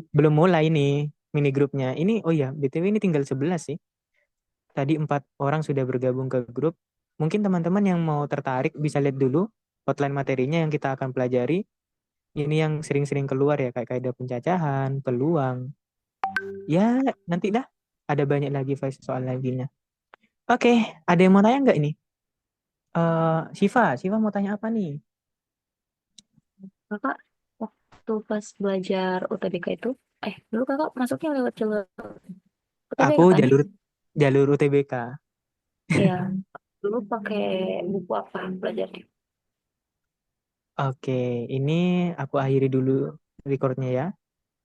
belum mulai nih mini grupnya. Ini oh ya, BTW ini tinggal 11 sih. Tadi 4 orang sudah bergabung ke grup. Mungkin teman-teman yang mau tertarik bisa lihat dulu outline materinya yang kita akan pelajari. Ini yang sering-sering keluar ya kayak kaidah pencacahan, peluang. Ya, nanti dah ada banyak lagi soal lainnya. Oke, ada yang mau tanya nggak ini? Siva mau tanya apa nih? Kakak waktu pas belajar UTBK itu, dulu kakak masuknya lewat jalur UTBK Aku kan? jalur jalur UTBK. Iya, dulu pakai buku apa belajarnya? Oke, ini aku akhiri dulu recordnya ya.